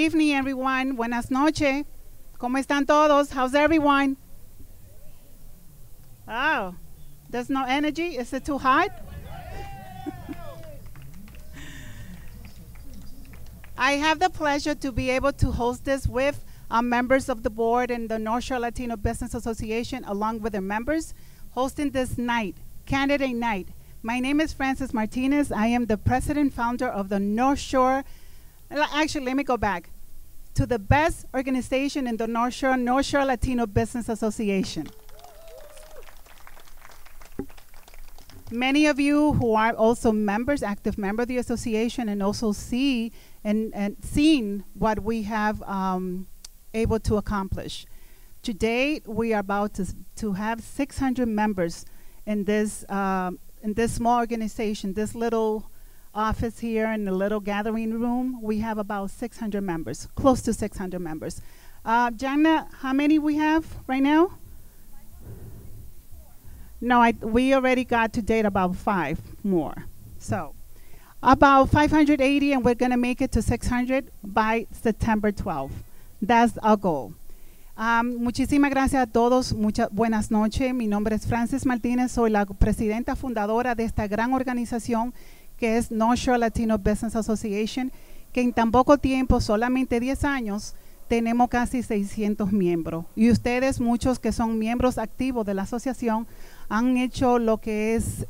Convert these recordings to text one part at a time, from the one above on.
evening, everyone. Buenas noches. ¿Cómo están todos? How's everyone? Oh, there's no energy? Is it too hot? I have the pleasure to be able to host this with members of the board and the North Shore Latino Business Association, along with their members, hosting this night, Candidate Night. My name is Frances Martinez. I am the president founder of the North Shore. Actually, let me go back to the best organization in the North Shore Latino Business Association. Many of you who are also members, active members of the association, and also see and seen what we have able to accomplish. Today, we are about to have 600 members in this small organization, this little office here in the little gathering room. We have about 600 members, close to 600 members. Jana, how many we have right now? No, we already got to date about 5 more. So about 580, and we're gonna make it to 600 by September 12th. That's our goal. Muchísimas gracias a todos, muchas buenas noches. Mi nombre es Frances Martínez, soy la presidenta fundadora de esta gran organización que es North Shore Latino Business Association, que en tan poco tiempo, solamente 10 años, tenemos casi 600 miembros. Y ustedes, muchos que son miembros activos de la asociación, han hecho lo que es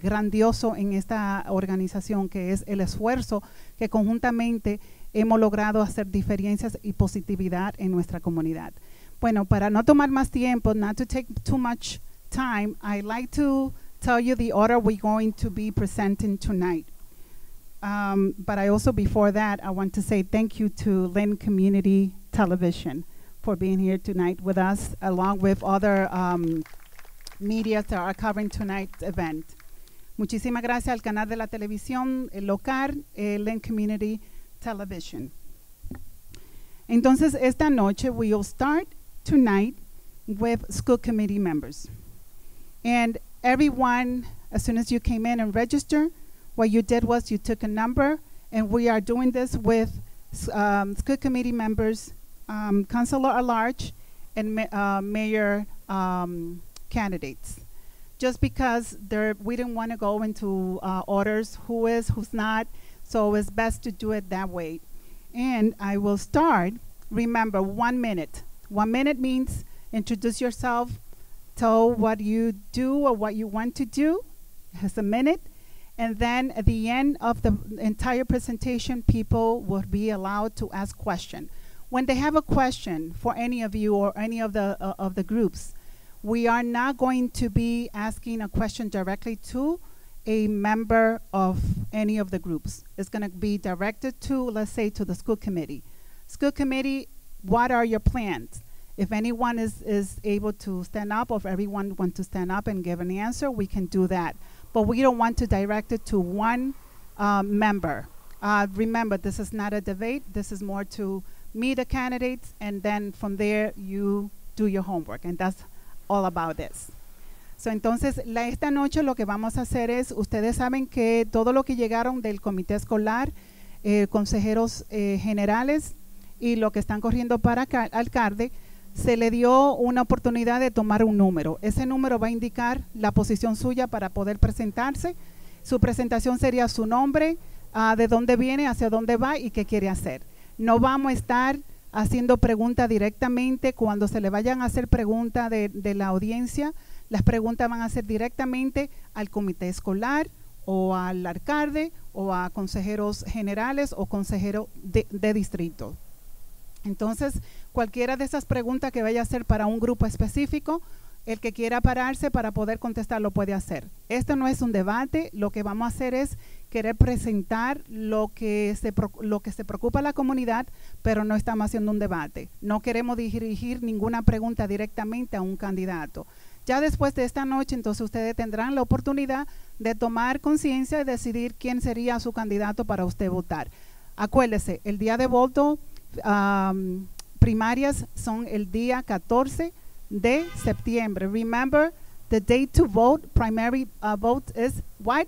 grandioso en esta organización, que es el esfuerzo que conjuntamente hemos logrado hacer diferencias y positividad en nuestra comunidad. Bueno, para no tomar más tiempo, not to take too much time, I'd like to tell you the order we're going to be presenting tonight. But I also, before that, I want to say thank you to Lynn Community Television for being here tonight with us, along with other media that are covering tonight's event. Muchísimas gracias al canal de la televisión local, Lynn Community Television. Entonces, esta noche, we'll start tonight with school committee members. And everyone, as soon as you came in and registered, what you did was you took a number, and we are doing this with school committee members, councilor at large, and mayor candidates. Just because we didn't want to go into orders, who is, who's not, so it's best to do it that way. And I will start, remember, 1 minute. 1 minute means introduce yourself, tell what you do or what you want to do. It's a minute. And then at the end of the entire presentation, people will be allowed to ask questions. When they have a question for any of you or any of the groups, we are not going to be asking a question directly to a member of any of the groups. It's going to be directed to, let's say, to the school committee. School committee, what are your plans? If anyone is able to stand up, or if everyone wants to stand up and give an answer, we can do that. But we don't want to direct it to one member. Remember, this is not a debate. This is more to meet the candidates, and then from there, you do your homework, and that's all about this. So, entonces, esta noche lo que vamos a hacer es, ustedes saben que todo lo que llegaron del comité escolar, consejeros generales y lo que están corriendo para alcalde, se le dio una oportunidad de tomar un número. Ese número va a indicar la posición suya para poder presentarse. Su presentación sería su nombre, de dónde viene, hacia dónde va y qué quiere hacer. No vamos a estar haciendo preguntas directamente. Cuando se le vayan a hacer preguntas de la audiencia, las preguntas van a ser directamente al comité escolar o al alcalde o a consejeros generales o consejeros de distrito. Entonces, cualquiera de esas preguntas que vaya a hacer para un grupo específico, el que quiera pararse para poder contestar lo puede hacer. Esto no es un debate, lo que vamos a hacer es querer presentar lo que se preocupa a la comunidad, pero no estamos haciendo un debate. No queremos dirigir ninguna pregunta directamente a un candidato. Ya después de esta noche, entonces ustedes tendrán la oportunidad de tomar conciencia y decidir quién sería su candidato para usted votar. Acuérdese, el día de voto primarias son el día 14 de septiembre. Remember, the date to vote, primary vote is what?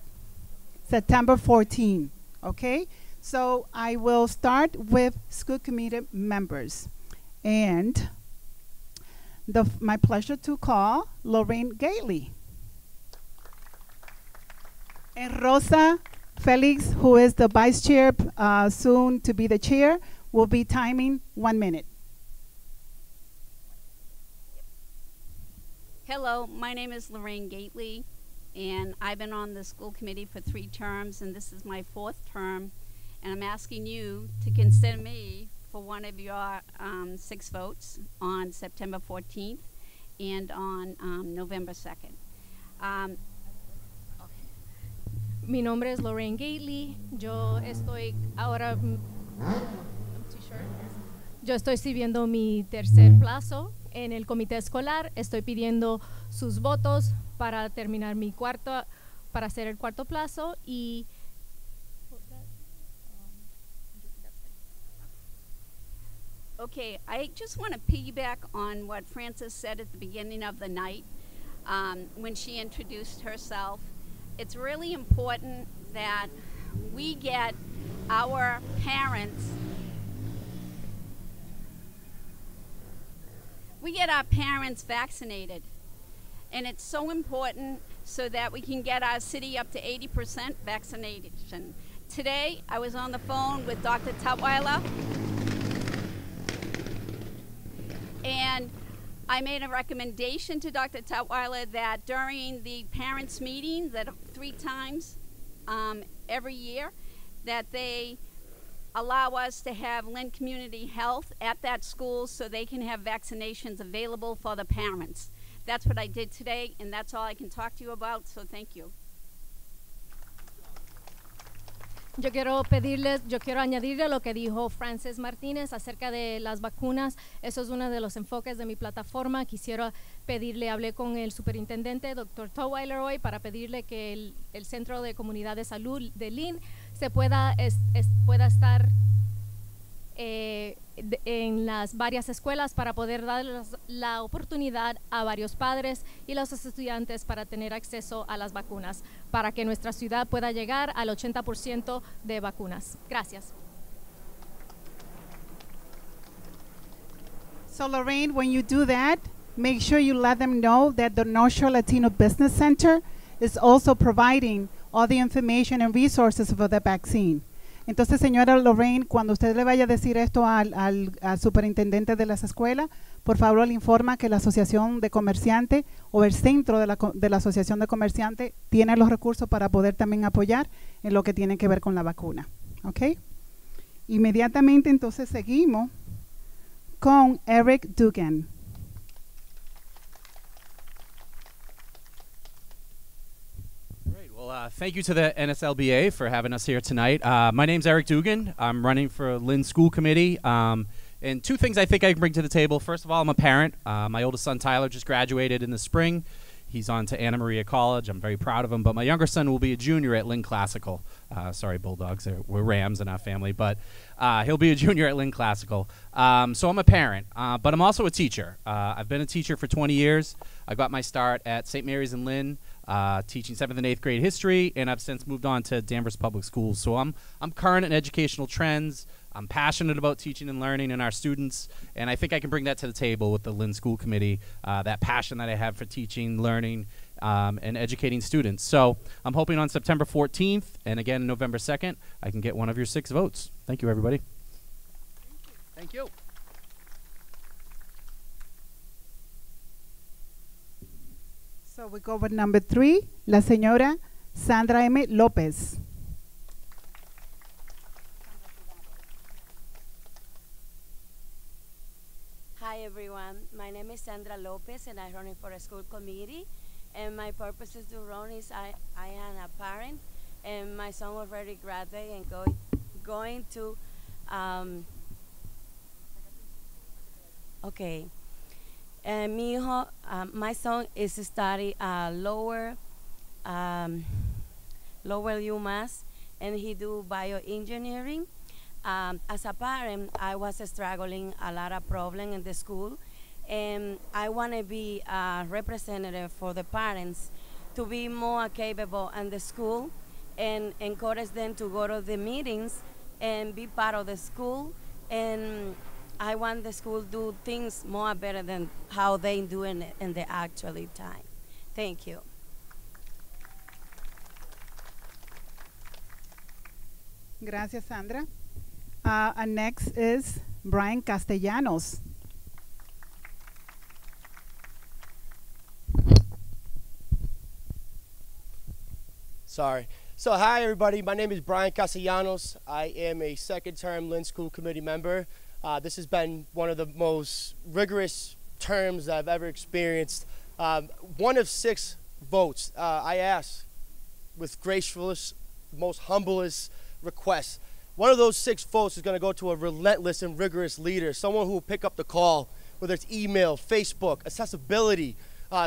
September 14, okay? So I will start with school committee members. And my pleasure to call Lorraine Gately. And Rosa Felix, who is the vice chair, soon to be the chair, will be timing 1 minute. Hello, my name is Lorraine Gately, and I've been on the school committee for 3 terms, and this is my 4th term, and I'm asking you to consider me for one of your 6 votes on September 14th and on November 2nd. Mi nombre es Lorraine Gately. Yo estoy ahora, yo estoy sirviendo mi tercer plazo en el comité escolar. Estoy pidiendo sus votos para terminar mi para hacer el 4º plazo y Okay, I just want to piggyback on what Frances said at the beginning of the night when she introduced herself. It's really important that we get our parents vaccinated. And it's so important so that we can get our city up to 80% vaccination. Today, I was on the phone with Dr. Tutwiler, and I made a recommendation to Dr. Tutwiler that during the parents' meeting, that 3 times every year, that they allow us to have Lynn Community Health at that school so they can have vaccinations available for the parents. That's what I did today, and that's all I can talk to you about, so thank you. yo quiero añadirle lo que dijo Frances Martínez acerca de las vacunas. Eso es uno de los enfoques de mi plataforma. Quisiera pedirle, hablé con el superintendente, Dr. Tutwiler, hoy para pedirle que el Centro de Comunidad de Salud de Lynn se pueda estar en las varias escuelas para poder dar la oportunidad a varios padres y los estudiantes para tener acceso a las vacunas, para que nuestra ciudad pueda llegar al 80% de vacunas. Gracias. So Lorraine, when you do that, make sure you let them know that the North Shore Latino Business Center is also providing all the information and resources for the vaccine. Entonces, señora Lorraine, cuando usted le vaya a decir esto al superintendente de las escuelas, por favor le informa que la Asociación de Comerciantes o el centro de la Asociación de Comerciantes tiene los recursos para poder también apoyar en lo que tiene que ver con la vacuna. ¿Ok? Inmediatamente, entonces, seguimos con Eric Dugan. Thank you to the NSLBA for having us here tonight. My name's Eric Dugan. I'm running for Lynn School Committee. And 2 things I think I can bring to the table. First of all, I'm a parent. My oldest son, Tyler, just graduated in the spring. He's on to Anna Maria College. I'm very proud of him. But my younger son will be a junior at Lynn Classical. Sorry, Bulldogs. We're Rams in our family. But he'll be a junior at Lynn Classical. So I'm a parent. But I'm also a teacher. I've been a teacher for 20 years. I got my start at St. Mary's in Lynn, teaching 7th and 8th grade history. And I've since moved on to Danvers Public Schools. So I'm current in educational trends. I'm passionate about teaching and learning and our students, and I think I can bring that to the table with the Lynn School Committee, that passion that I have for teaching, learning, and educating students. So I'm hoping on September 14th and again November 2nd, I can get one of your 6 votes. Thank you, everybody. Thank you. So we go with number 3, la señora Sandra M. Lopez. Hi everyone, my name is Sandra Lopez and I'm running for a school committee, and my purpose is to run is I am a parent and my son already graduated and going to okay. My son is studying lower UMass, and he do bioengineering. As a parent, I was struggling a lot of problems in the school, and I want to be a representative for the parents to be more capable in the school and encourage them to go to the meetings and be part of the school. And I want the school to do things more better than how they doing it in the actual time. Thank you. Gracias, Sandra. And next is Brian Castellanos. Sorry. So hi everybody, my name is Brian Castellanos. I am a second-term Lynn School Committee member. This has been one of the most rigorous terms I've ever experienced. One of 6 votes. I ask with gracefulest, most humblest requests. One of those 6 votes is going to go to a relentless and rigorous leader, someone who will pick up the call, whether it's email, Facebook, accessibility.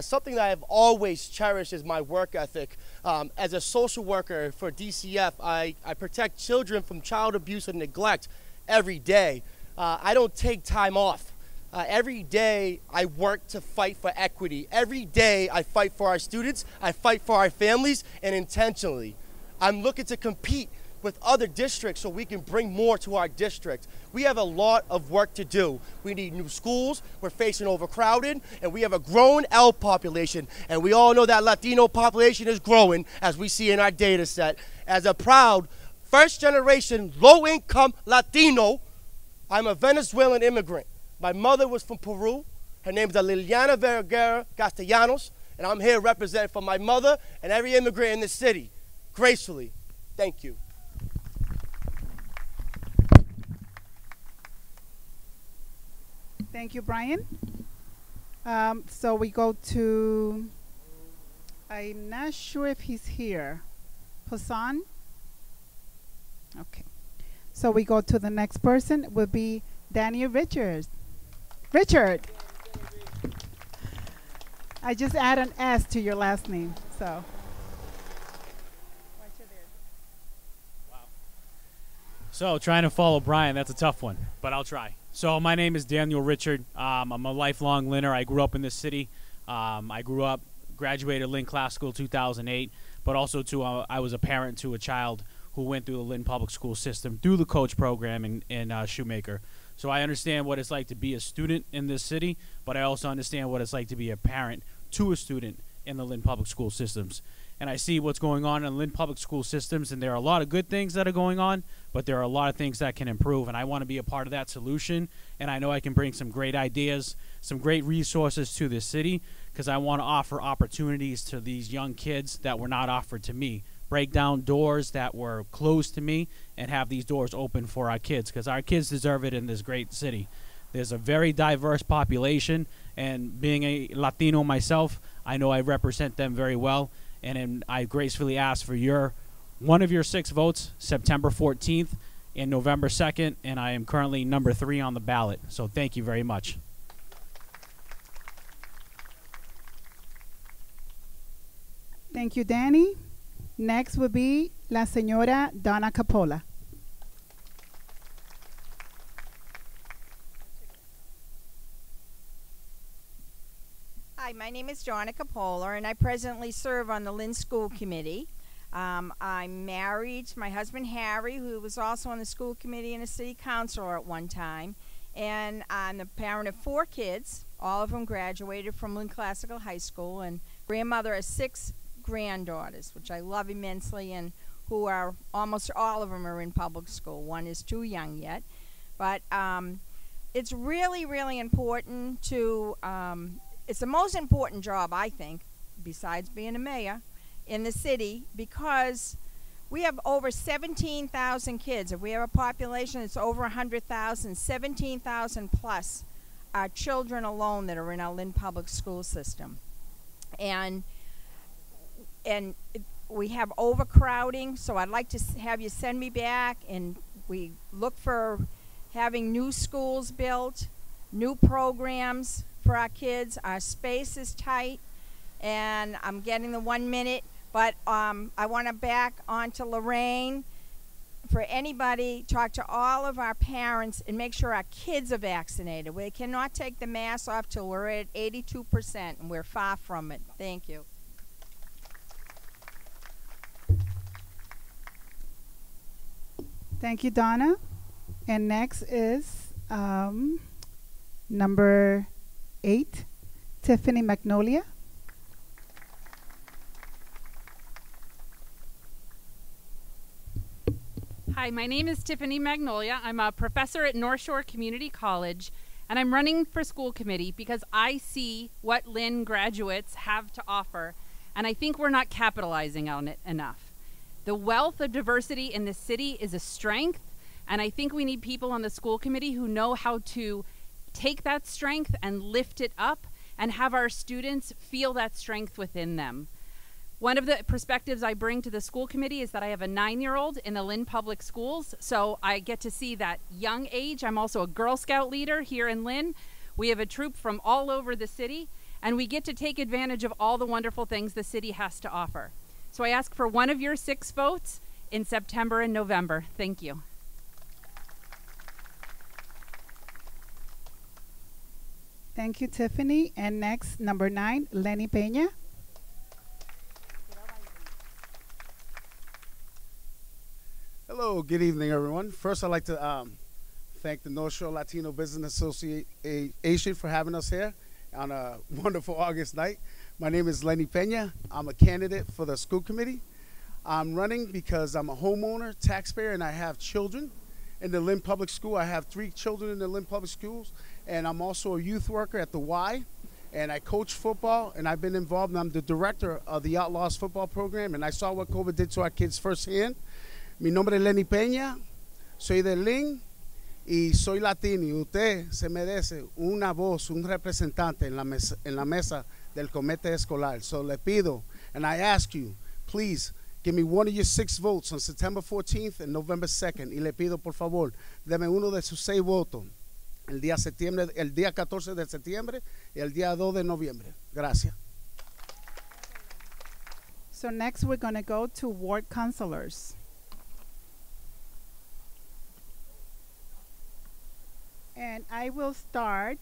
Something that I've always cherished is my work ethic. As a social worker for DCF, I protect children from child abuse and neglect every day. I don't take time off. Every day I work to fight for equity. Every day I fight for our students, I fight for our families, and intentionally. I'm looking to compete with other districts so we can bring more to our district. We have a lot of work to do. We need new schools, we're facing overcrowded, and we have a growing L population. And we all know that Latino population is growing, as we see in our data set. As a proud first-generation, low-income Latino, I'm a Venezuelan immigrant. My mother was from Peru. Her name is Liliana Vergara Castellanos, and I'm here representing for my mother and every immigrant in this city. Gracefully, thank you. Thank you, Brian. So we go to, I'm not sure if he's here. Hassan? Okay. So we go to the next person, will be Daniel Richards. Richard. I just add an S to your last name, so. So trying to follow Brian, that's a tough one, but I'll try. So my name is Daniel Richard. I'm a lifelong Lynner. I grew up in this city. Graduated Lynn Class School 2008, but also I was a parent to a child who went through the Lynn Public School system through the coach program in Shoemaker. So I understand what it's like to be a student in this city, but I also understand what it's like to be a parent to a student in the Lynn Public School systems. And I see what's going on in Lynn Public School systems, and there are a lot of good things that are going on, but there are a lot of things that can improve, and I want to be a part of that solution, and I know I can bring some great ideas, some great resources to this city, because I want to offer opportunities to these young kids that were not offered to me. Break down doors that were closed to me and have these doors open for our kids, because our kids deserve it in this great city. There's a very diverse population, and being a Latino myself, I know I represent them very well. And I gracefully ask for one of your 6 votes, September 14th and November 2nd, and I am currently number 3 on the ballot. So thank you very much. Thank you, Danny. Next will be La Señora Donna Coppola. Hi, my name is Donna Coppola, and I presently serve on the Lynn School Committee. I'm married to my husband, Harry, who was also on the school committee and a city councilor at one time. And I'm the parent of 4 kids. All of them graduated from Lynn Classical High School, and grandmother has 6 granddaughters, which I love immensely, and who are, almost all of them are in public school. One is too young yet. But it's really, really important to... it's the most important job, I think, besides being a mayor, in the city, because we have over 17,000 kids. If we have a population that's over 100,000, 17,000 plus are children alone that are in our Lynn Public School system. And we have overcrowding, so I'd like to have you send me back, and we look for having new schools built, new programs for our kids. Our space is tight, and I'm getting the 1 minute, but I want to back on to Lorraine. For anybody, talk to all of our parents and make sure our kids are vaccinated. We cannot take the mask off till we're at 82%, and we're far from it. Thank you. Thank you, Donna. And next is number 8, Tiffany Magnolia. Hi, my name is Tiffany Magnolia. I'm a professor at North Shore Community College, and I'm running for school committee because I see what Lynn graduates have to offer, and I think we're not capitalizing on it enough. The wealth of diversity in the city is a strength, and I think we need people on the school committee who know how to take that strength and lift it up and have our students feel that strength within them. One of the perspectives I bring to the school committee is that I have a 9-year-old in the Lynn Public Schools, so I get to see that young age. I'm also a Girl Scout leader here in Lynn. We have a troop from all over the city, and we get to take advantage of all the wonderful things the city has to offer. So I ask for one of your 6 votes in September and November. Thank you. Thank you, Tiffany. And next, number 9, Lenny Peña. Hello, good evening, everyone. First, I'd like to thank the North Shore Latino Business Association for having us here on a wonderful August night. My name is Lenny Peña. I'm a candidate for the school committee. I'm running because I'm a homeowner, taxpayer, and I have children in the Lynn Public School. I have 3 children in the Lynn Public Schools, and I'm also a youth worker at the Y, and I coach football, and I've been involved, and I'm the director of the Outlaws football program, and I saw what COVID did to our kids firsthand. Mi nombre es Lenny Peña, soy de Lynn y soy latino y usted se merece una voz, un representante en la mesa del comité escolar. So le pido, and I ask you, please give me one of your 6 votes on September 14th and November 2nd. Y le pido, por favor, deme uno de sus 6 votos el día 14 de septiembre y el día 2 de noviembre. Gracias. So next we're going to go to ward councilors. And I will start,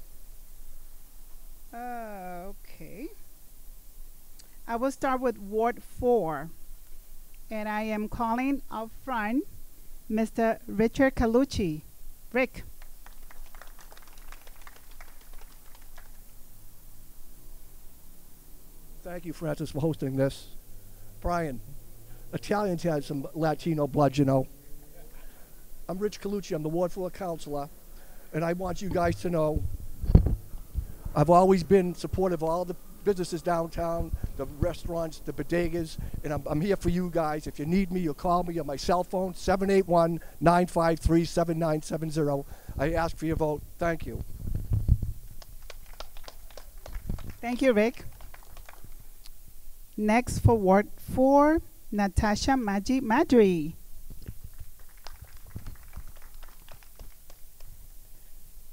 okay. I will start with Ward 4. And I am calling up front Mr. Richard COLUCCI. Rick. Thank you, Francis, for hosting this. Brian, Italians had some Latino blood, you know. I'm Rich COLUCCI. I'm the Ward 4 counselor. And I want you guys to know I've always been supportive of all the businesses downtown, the restaurants, the bodegas, and I'm here for you guys. If you need me, you'll call me on my cell phone, 781-953-7970. I ask for your vote. Thank you. Thank you, Rick. Next for Ward 4, Natasha Madri.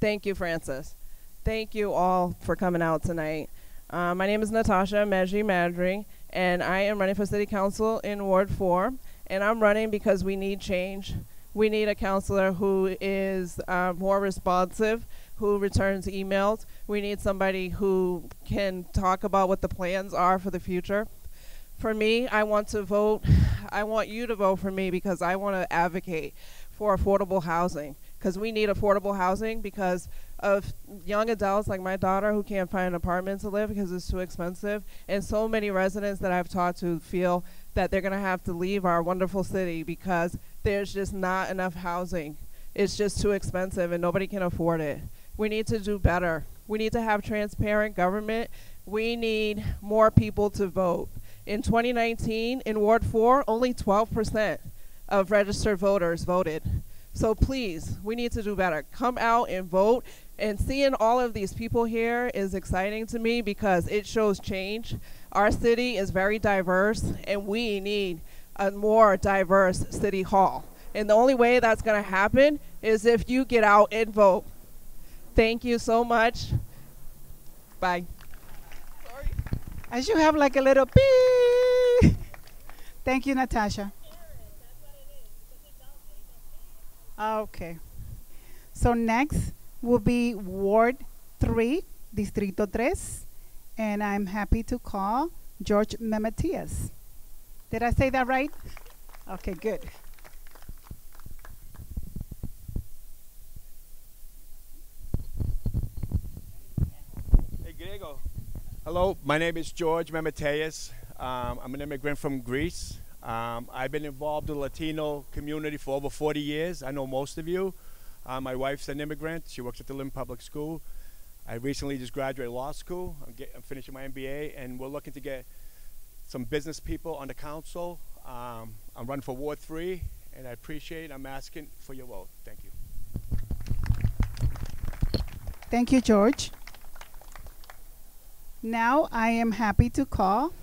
Thank you, Francis. Thank you all for coming out tonight. My name is Natasha Madri, and I am running for City Council in Ward 4. And I'm running because we need change. We need a counselor who is more responsive, who returns emails. We need somebody who can talk about what the plans are for the future. For me, I want you to vote for me because I want to advocate for affordable housing. Because we need affordable housing because of young adults like my daughter who can't find an apartment to live because it's too expensive. And so many residents that I've talked to feel that they're going to have to leave our wonderful city because there's just not enough housing. It's just too expensive and nobody can afford it. We need to do better. We need to have transparent government. We need more people to vote. In 2019, in Ward 4, only 12% of registered voters voted. So please, we need to do better. Come out and vote. And seeing all of these people here is exciting to me because it shows change. Our city is very diverse, and we need a more diverse city hall. And the only way that's going to happen is if you get out and vote. Thank you so much. Bye. Sorry. As you have like a little beep. Thank you, Natasha. Okay. So next will be Ward 3, Distrito 3. And I'm happy to call George MEMETEAS. Did I say that right? Okay, good. Hello, my name is George MEMETEAS. I'm an immigrant from Greece. I've been involved in the Latino community for over 40 years. I know most of you. My wife's an immigrant. She works at the Lynn Public School. I recently just graduated law school. I'm finishing my MBA, and we're looking to get some business people on the council. I'm running for Ward 3, and I appreciate it. I'm asking for your vote. Thank you. Thank you, George. Now I am happy to call.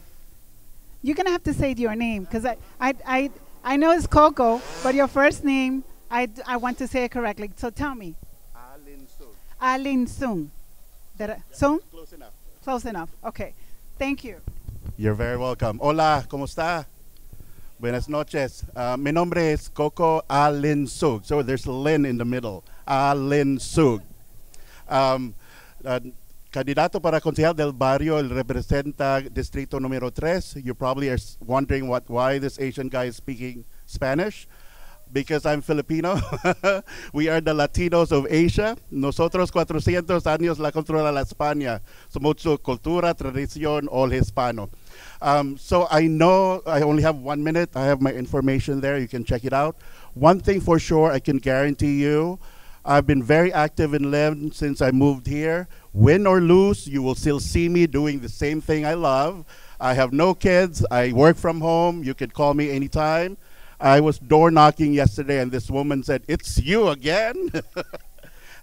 You're gonna have to say your name because I know it's Coco, but your first name I want to say it correctly. So tell me. ALINSUNG. Sung? Close enough. Close enough. Okay. Thank you. You're very welcome. Hola, ¿cómo está? Buenas noches. Mi nombre es Coco ALINSUNG. So there's Lynn in the middle. ALINSUNG. Candidato para concejal del barrio, el representa distrito número 3. You probably are wondering why this Asian guy is speaking Spanish. Because I'm Filipino. We are the Latinos of Asia. Nosotros 400 años la controla la España. Somos su cultura, tradición, all hispano. So I know I only have 1 minute. I have my information there. You can check it out. One thing for sure, I can guarantee you, I've been very active in Lynn since I moved here. Win or lose, you will still see me doing the same thing I love. I have no kids. I work from home. You can call me anytime. I was door knocking yesterday, and this woman said, "It's you again?"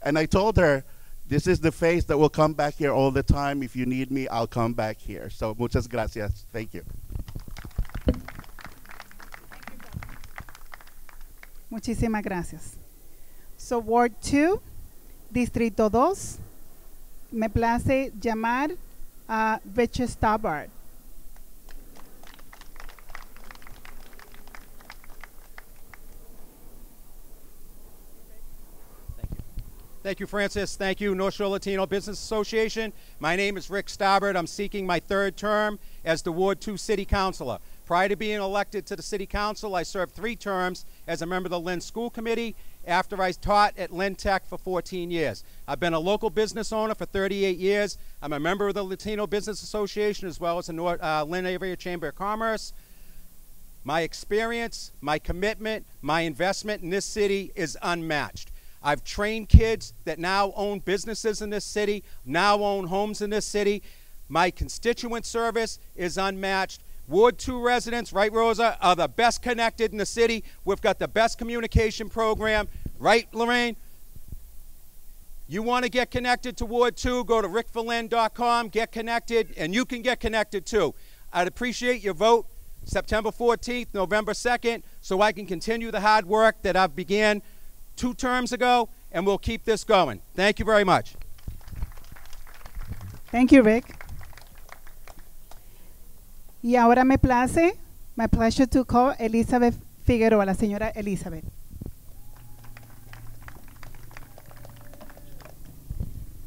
And I told her, this is the face that will come back here all the time. If you need me, I'll come back here. So muchas gracias. Thank you. Muchísimas gracias. So Ward 2, Distrito 2, me place llamar a Richard STARBARD. Thank you, Francis. Thank you, North Shore Latino Business Association. My name is Rick STARBARD. I'm seeking my 3rd term as the Ward 2 City Councilor. Prior to being elected to the City Council, I served 3 terms as a member of the Lynn School Committee after I taught at Lynn Tech for 14 years. I've been a local business owner for 38 years. I'm a member of the Latino Business Association as well as the Lynn Area Chamber of Commerce. My experience, my commitment, my investment in this city is unmatched. I've trained kids that now own businesses in this city, now own homes in this city. My constituent service is unmatched. Ward 2 residents, right, Rosa, are the best connected in the city. We've got the best communication program. Right, Lorraine? You want to get connected to Ward 2, go to rickverlin.com, get connected, and you can get connected too. I'd appreciate your vote September 14th, November 2nd, so I can continue the hard work that I've began 2 terms ago, and we'll keep this going. Thank you very much. Thank you, Rick. Y ahora me place, my pleasure to call Elizabeth Figueroa, la señora Elizabeth.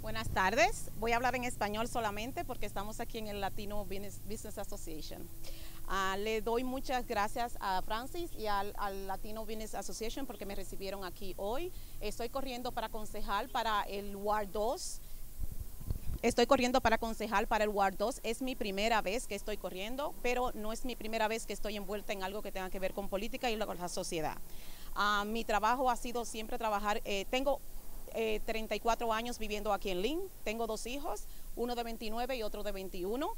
Buenas tardes. Voy a hablar en español solamente porque estamos aquí en el Latino Business Association. Le doy muchas gracias a Francis y al Latino Business Association porque me recibieron aquí hoy. Estoy corriendo para concejal para el Ward 2. Es mi primera vez que estoy corriendo, pero no es mi primera vez que estoy envuelta en algo que tenga que ver con política y con la sociedad. Mi trabajo ha sido siempre trabajar. Tengo 34 años viviendo aquí en Lynn. Tengo 2 hijos, uno de 29 y otro de 21.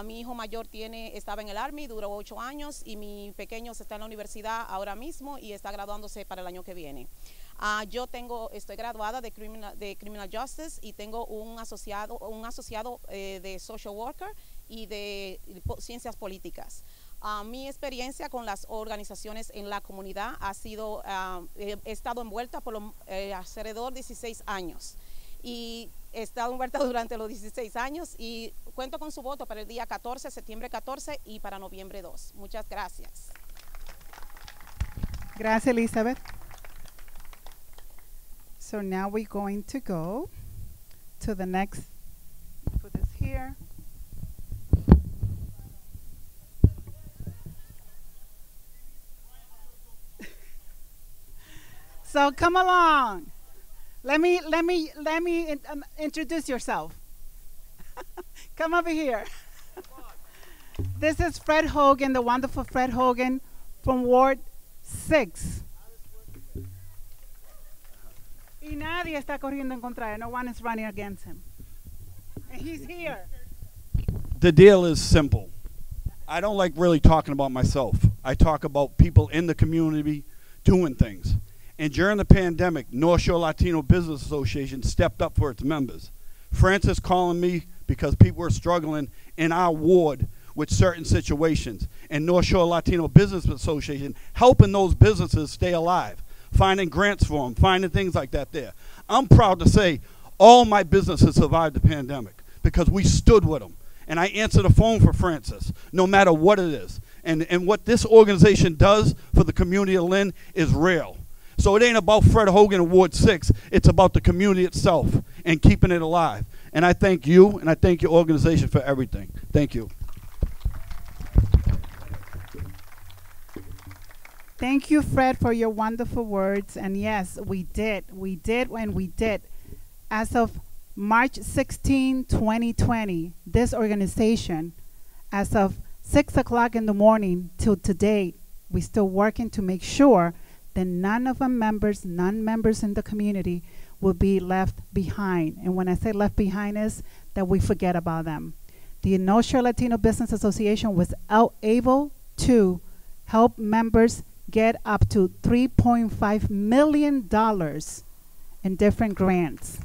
Mi hijo mayor estaba en el Army, duró 8 años, y mi pequeño está en la universidad ahora mismo y está graduándose para el año que viene. Estoy graduada de Criminal Justice y tengo un asociado de Social Worker y de Ciencias Políticas. Mi experiencia con las organizaciones en la comunidad ha sido, he estado envuelta por alrededor de 16 años. Y he estado envuelta durante los 16 años y cuento con su voto para el día 14, septiembre 14 y para noviembre 2. Muchas gracias. Gracias, Elizabeth. So now we're going to go to the next, put this here. So come along. Let me introduce yourself. Come over here. This is Fred Hogan, the wonderful Fred Hogan from Ward 6. Y nadie está corriendo en contra de él. No one is running against him. And he's here. The deal is simple. I don't like really talking about myself. I talk about people in the community doing things. And during the pandemic, North Shore Latino Business Association stepped up for its members. Francis calling me because people were struggling in our ward with certain situations. And North Shore Latino Business Association helping those businesses stay alive, finding grants for them, finding things like that there. I'm proud to say all my businesses survived the pandemic because we stood with them. And I answer the phone for Francis, no matter what it is. And what this organization does for the community of Lynn is real. So it ain't about Fred Hogan in Ward 6. It's about the community itself and keeping it alive. And I thank you, and I thank your organization for everything. Thank you. Thank you, Fred, for your wonderful words. And yes, we did. We did when we did. As of March 16, 2020, this organization, as of 6 o'clock in the morning till today, we're still working to make sure that none of our members, non-members in the community will be left behind. And when I say left behind is that we forget about them. The North Shore Latino Business Association was able to help members get up to $3.5 million in different grants.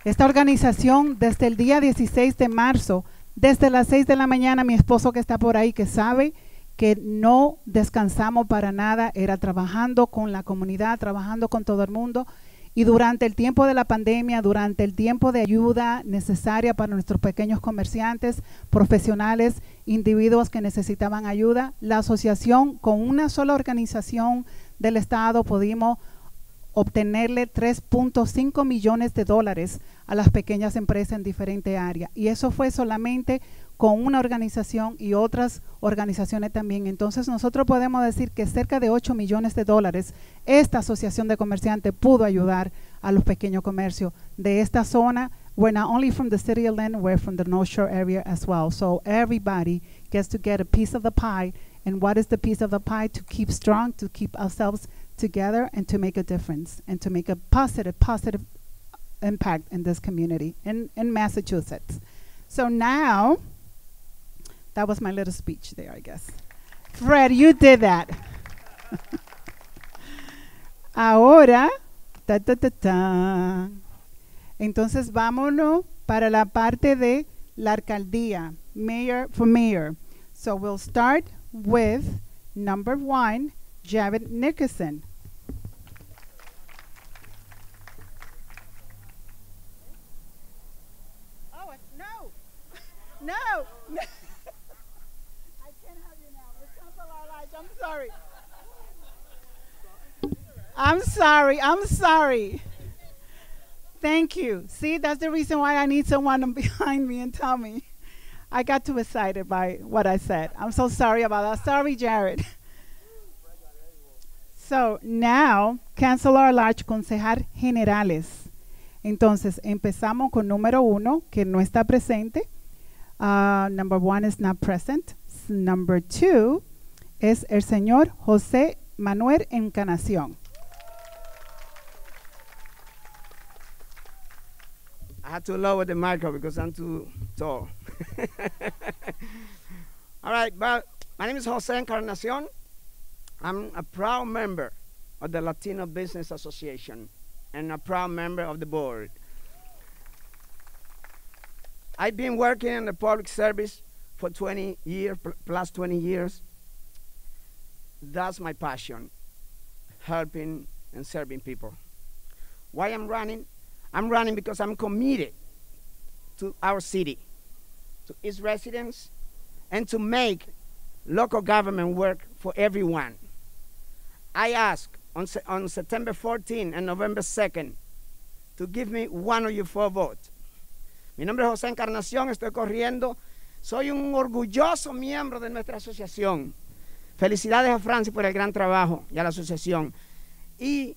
Esta organización, desde el día 16 de marzo, desde las 6 de la mañana, mi esposo que está por ahí, que sabe que no descansamos para nada, era trabajando con la comunidad, trabajando con todo el mundo. Y durante el tiempo de la pandemia, durante el tiempo de ayuda necesaria para nuestros pequeños comerciantes, profesionales, individuos que necesitaban ayuda, la asociación, con una sola organización del Estado, pudimos obtenerle $3.5 millones a las pequeñas empresas en diferentes áreas. Y eso fue solamente con una organización y otras organizaciones también. Entonces nosotros podemos decir que cerca de $8 millones esta asociación de comerciantes pudo ayudar a los pequeños comercios de esta zona. We're not only from the city of Lynn, we're from the North Shore area as well. So everybody gets to get a piece of the pie. And what is the piece of the pie? To keep strong, to keep ourselves together, and to make a difference, and to make a positive impact in this community in Massachusetts. So now, that was my little speech there, I guess. Fred, you did that. Ahora, entonces vámonos para la parte de la alcaldía, mayor for mayor. So we'll start with number 1, Jared Nickerson. Oh, no. No. I can't have you now. It's I'm sorry. I'm sorry. Thank you. See, that's the reason why I need someone behind me and tell me. I got too excited by what I said. I'm so sorry about that. Sorry, Jared. So, now, Councilor Large, concejal generales. Entonces, empezamos con número 1, que no está presente. Number 1 is not present. Number 2 es el señor José Manuel Encarnación. I had to lower the microphone because I'm too tall. All right, well, my name is José Encarnación. I'm a proud member of the Latino Business Association and a proud member of the board. I've been working in the public service for 20 years, plus 20 years. That's my passion, helping and serving people. Why I'm running? I'm running because I'm committed to our city, to its residents, and to make local government work for everyone. I ask on September 14 and November 2nd to give me one of your 4 votes. Mi nombre es José Encarnación, estoy corriendo. Soy un orgulloso miembro de nuestra asociación. Felicidades a Francis por el gran trabajo y a la asociación. Y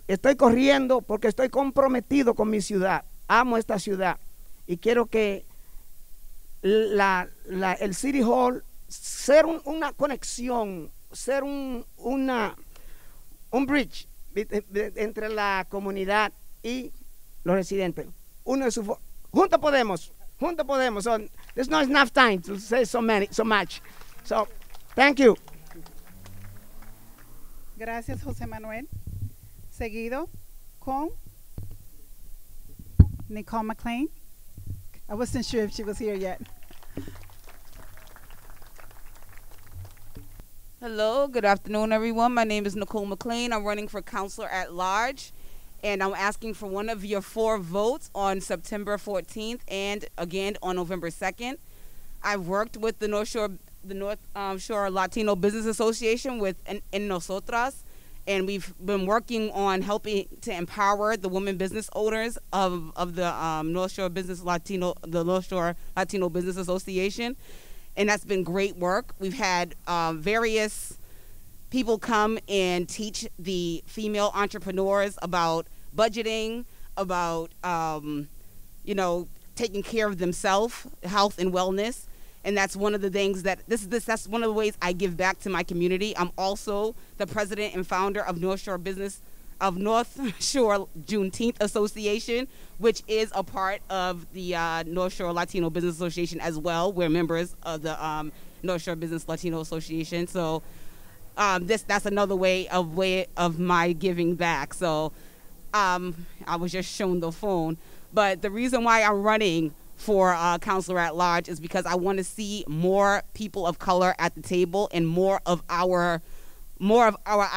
estoy corriendo porque estoy comprometido con mi ciudad. Amo esta ciudad y quiero que el City Hall ser una conexión, ser un bridge entre la comunidad y los residentes. Juntos podemos. So there's not enough time to say so much. So, thank you. Gracias, José Manuel. Seguido con Nicole McClain. I wasn't sure if she was here yet. Hello, good afternoon, everyone. My name is Nicole McClain. I'm running for Councilor at Large, and I'm asking for one of your 4 votes on September 14th and again on November 2nd. I've worked with the North Shore Latino Business Association with En Nosotras, and we've been working on helping to empower the women business owners of the North Shore Latino Business Association. And that's been great work. We've had various people come and teach the female entrepreneurs about budgeting, about taking care of themselves, health and wellness. And that's one of the things that's one of the ways I give back to my community. I'm also the president and founder of North Shore Juneteenth Association, which is a part of the North Shore Latino Business Association as well. We're members of the North Shore Business Latino Association. So that's another way of my giving back. So I was just shown the phone. But the reason why I'm running for Councilor at Large is because I want to see more people of color at the table and more of our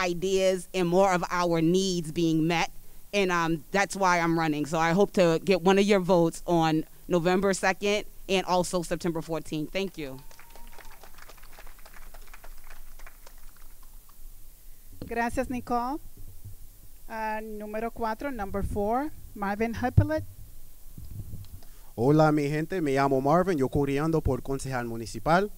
ideas and more of our needs being met, and that's why I'm running. So I hope to get one of your votes on November 2nd and also September 14th. Thank you. Gracias, Nicole. Número 4, number 4, Marvin HYPPOLITE. Hola, mi gente. Me llamo Marvin. Yo corriendo por concejal municipal,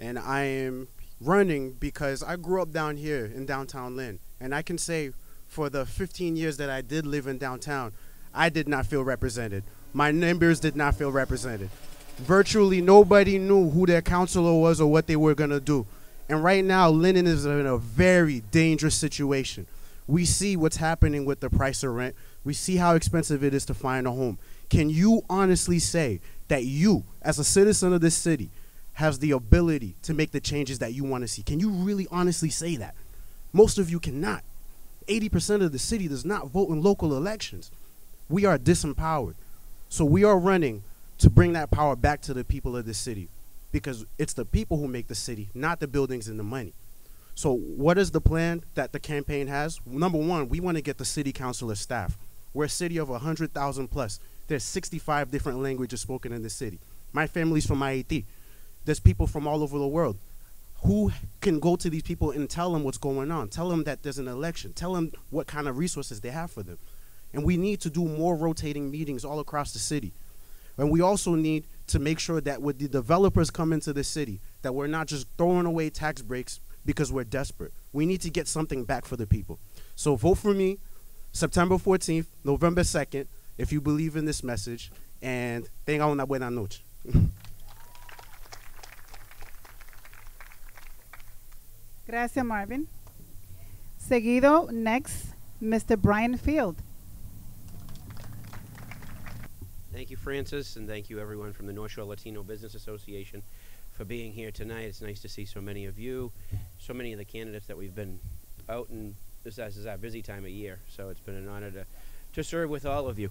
and I am running because I grew up down here in downtown Lynn, and I can say for the 15 years that I did live in downtown, I did not feel represented. My neighbors did not feel represented. Virtually nobody knew who their counselor was or what they were going to do. And right now, Lynn is in a very dangerous situation. We see what's happening with the price of rent. We see how expensive it is to find a home. Can you honestly say that you, as a citizen of this city, has the ability to make the changes that you want to see? Can you really honestly say that? Most of you cannot. 80% of the city does not vote in local elections. We are disempowered. So we are running to bring that power back to the people of the city, because it's the people who make the city, not the buildings and the money. So what is the plan that the campaign has? Number one, we want to get the city councilor staff. We're a city of 100,000 plus. There's 65 different languages spoken in the city. My family's from Haiti. There's people from all over the world. Who can go to these people and tell them what's going on? Tell them that there's an election. Tell them what kind of resources they have for them. And we need to do more rotating meetings all across the city. And we also need to make sure that when the developers come into the city, that we're not just throwing away tax breaks because we're desperate. We need to get something back for the people. So vote for me, September 14th, November 2nd, if you believe in this message, and tenga una buena noche. Gracias, Marvin. Seguido, next, Mr. Brian Field. Thank you, Francis, and thank you, everyone from the North Shore Latino Business Association, for being here tonight. It's nice to see so many of you, so many of the candidates that we've been out, and this is our busy time of year, so it's been an honor to serve with all of you.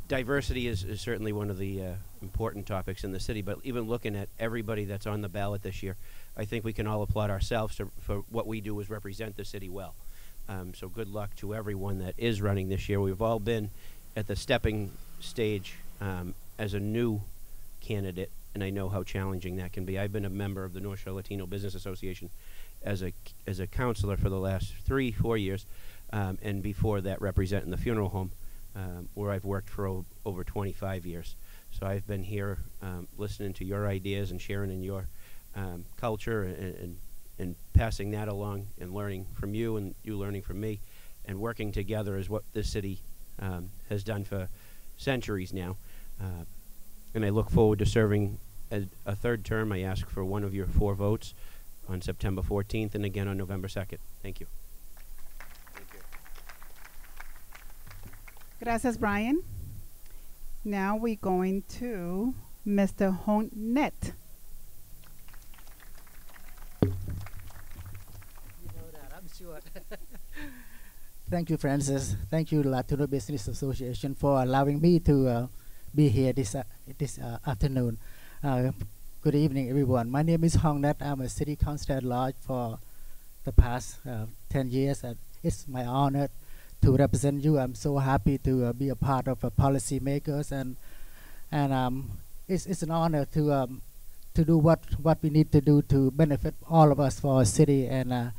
Diversity is certainly one of the important topics in the city, but even looking at everybody that's on the ballot this year, I think we can all applaud ourselves for what we do is represent the city well. So good luck to everyone that is running this year. We've all been at the stepping stage as a new candidate, and I know how challenging that can be. I've been a member of the North Shore Latino Business Association as a counselor for the last 3-4 years, and before that representing the funeral home, where I've worked for over 25 years. So I've been here listening to your ideas and sharing in your culture and passing that along and learning from you and you learning from me, and working together is what this city has done for centuries now. And I look forward to serving a third term. I ask for one of your 4 votes on September 14th and again on November 2nd. Thank you. Gracias, Brian. Now we're going to Mr. Honnet. Thank you, Francis. Thank you, Latino Business Association, for allowing me to be here this afternoon. Good evening, everyone. My name is Hong Net. I'm a city councilor at large for the past 10 years. It's my honor to represent you. I'm so happy to be a part of policymakers, and it's an honor to do what we need to do to benefit all of us for our city. And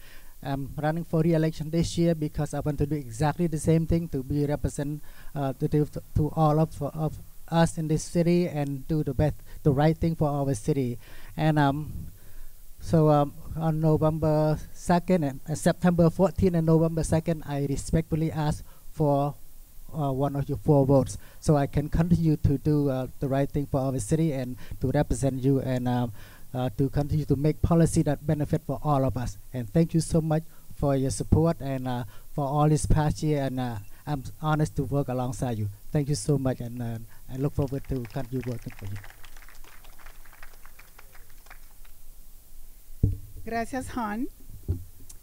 I'm running for re-election this year because I want to do exactly the same thing, to be represent to all of us in this city and do the right thing for our city. And so on November 2nd and September 14th and November 2nd, I respectfully ask for one of your 4 votes, so I can continue to do the right thing for our city and to represent you, and to continue to make policy that benefit for all of us. And thank you so much for your support and for all this past year, and I'm honored to work alongside you. Thank you so much, and I look forward to continue working for you. Gracias, Han.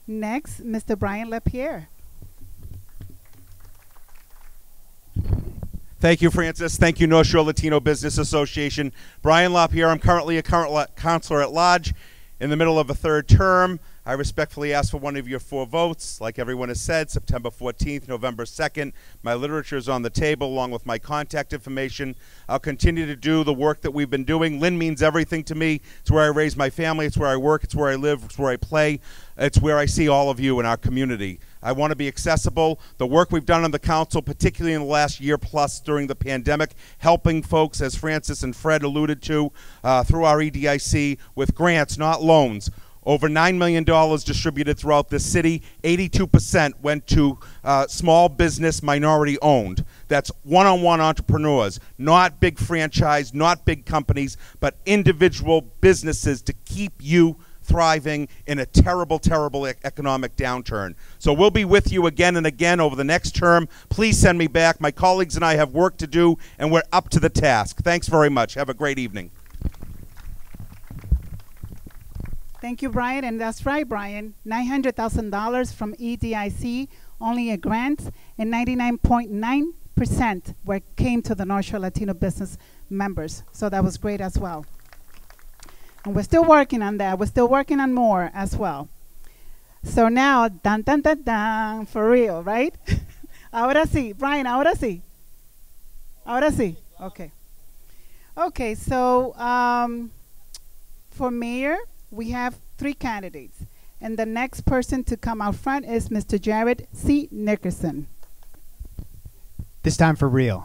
Next, Mr. Brian LaPierre. Thank you, Francis. Thank you, North Shore Latino Business Association. Brian LaPierre. I'm currently a counselor at large in the middle of a 3rd term. I respectfully ask for one of your 4 votes. Like everyone has said, September 14th, November 2nd. My literature is on the table along with my contact information. I'll continue to do the work that we've been doing. Lynn means everything to me. It's where I raise my family. It's where I work. It's where I live. It's where I play. It's where I see all of you in our community. I want to be accessible. The work we've done on the council, particularly in the last year plus during the pandemic, helping folks, as Francis and Fred alluded to, through our EDIC with grants, not loans. Over $9 million distributed throughout this city. 82% went to small business, minority owned. That's one-on-one entrepreneurs, not big franchise, not big companies, but individual businesses to keep you thriving in a terrible, terrible economic downturn. So we'll be with you again and again over the next term. Please send me back. My colleagues and I have work to do, and we're up to the task. Thanks very much. Have a great evening. Thank you, Brian. And that's right, Brian. $900,000 from EDIC, only a grant, and 99.9% came to the North Shore Latino business members. So that was great as well. And we're still working on that. We're still working on more as well. So now, dun, dun, dun, dun, for real, right? Ahora sí. Brian, ahora sí. Ahora sí. Okay. Okay, so for mayor, we have 3 candidates. And the next person to come out front is Mr. Jared C. Nickerson. This time for real.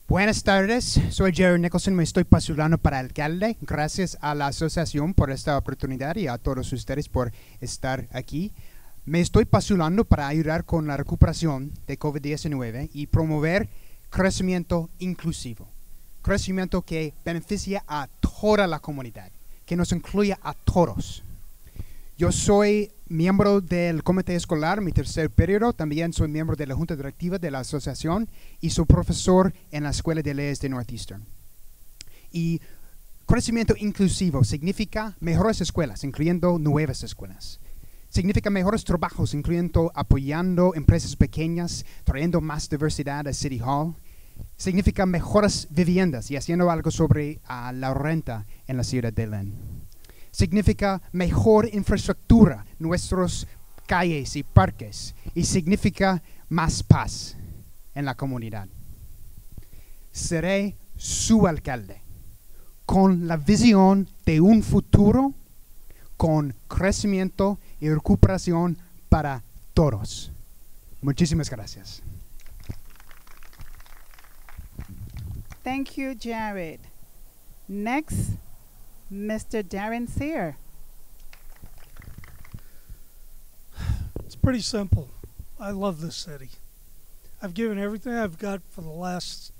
Buenas tardes, soy Jared Nicholson, me estoy postulando para alcalde. Gracias a la asociación por esta oportunidad y a todos ustedes por estar aquí. Me estoy postulando para ayudar con la recuperación de COVID-19 y promover crecimiento inclusivo. Crecimiento que beneficia a toda la comunidad, que nos incluya a todos. Yo soy miembro del comité escolar, mi 3er periodo. También soy miembro de la junta directiva de la asociación y soy profesor en la Escuela de Leyes de Northeastern. Y crecimiento inclusivo significa mejores escuelas, incluyendo nuevas escuelas. Significa mejores trabajos, incluyendo apoyando empresas pequeñas, trayendo más diversidad a City Hall. Significa mejores viviendas y haciendo algo sobre la renta en la ciudad de Lynn. Significa mejor infraestructura, nuestros calles y parques, y significa más paz en la comunidad. Seré su alcalde, con la visión de un futuro con crecimiento y recuperación para todos. Muchísimas gracias. Thank you, Jared. Next, Mr. Darren Sear. It's pretty simple. I love this city. I've given everything I've got for the last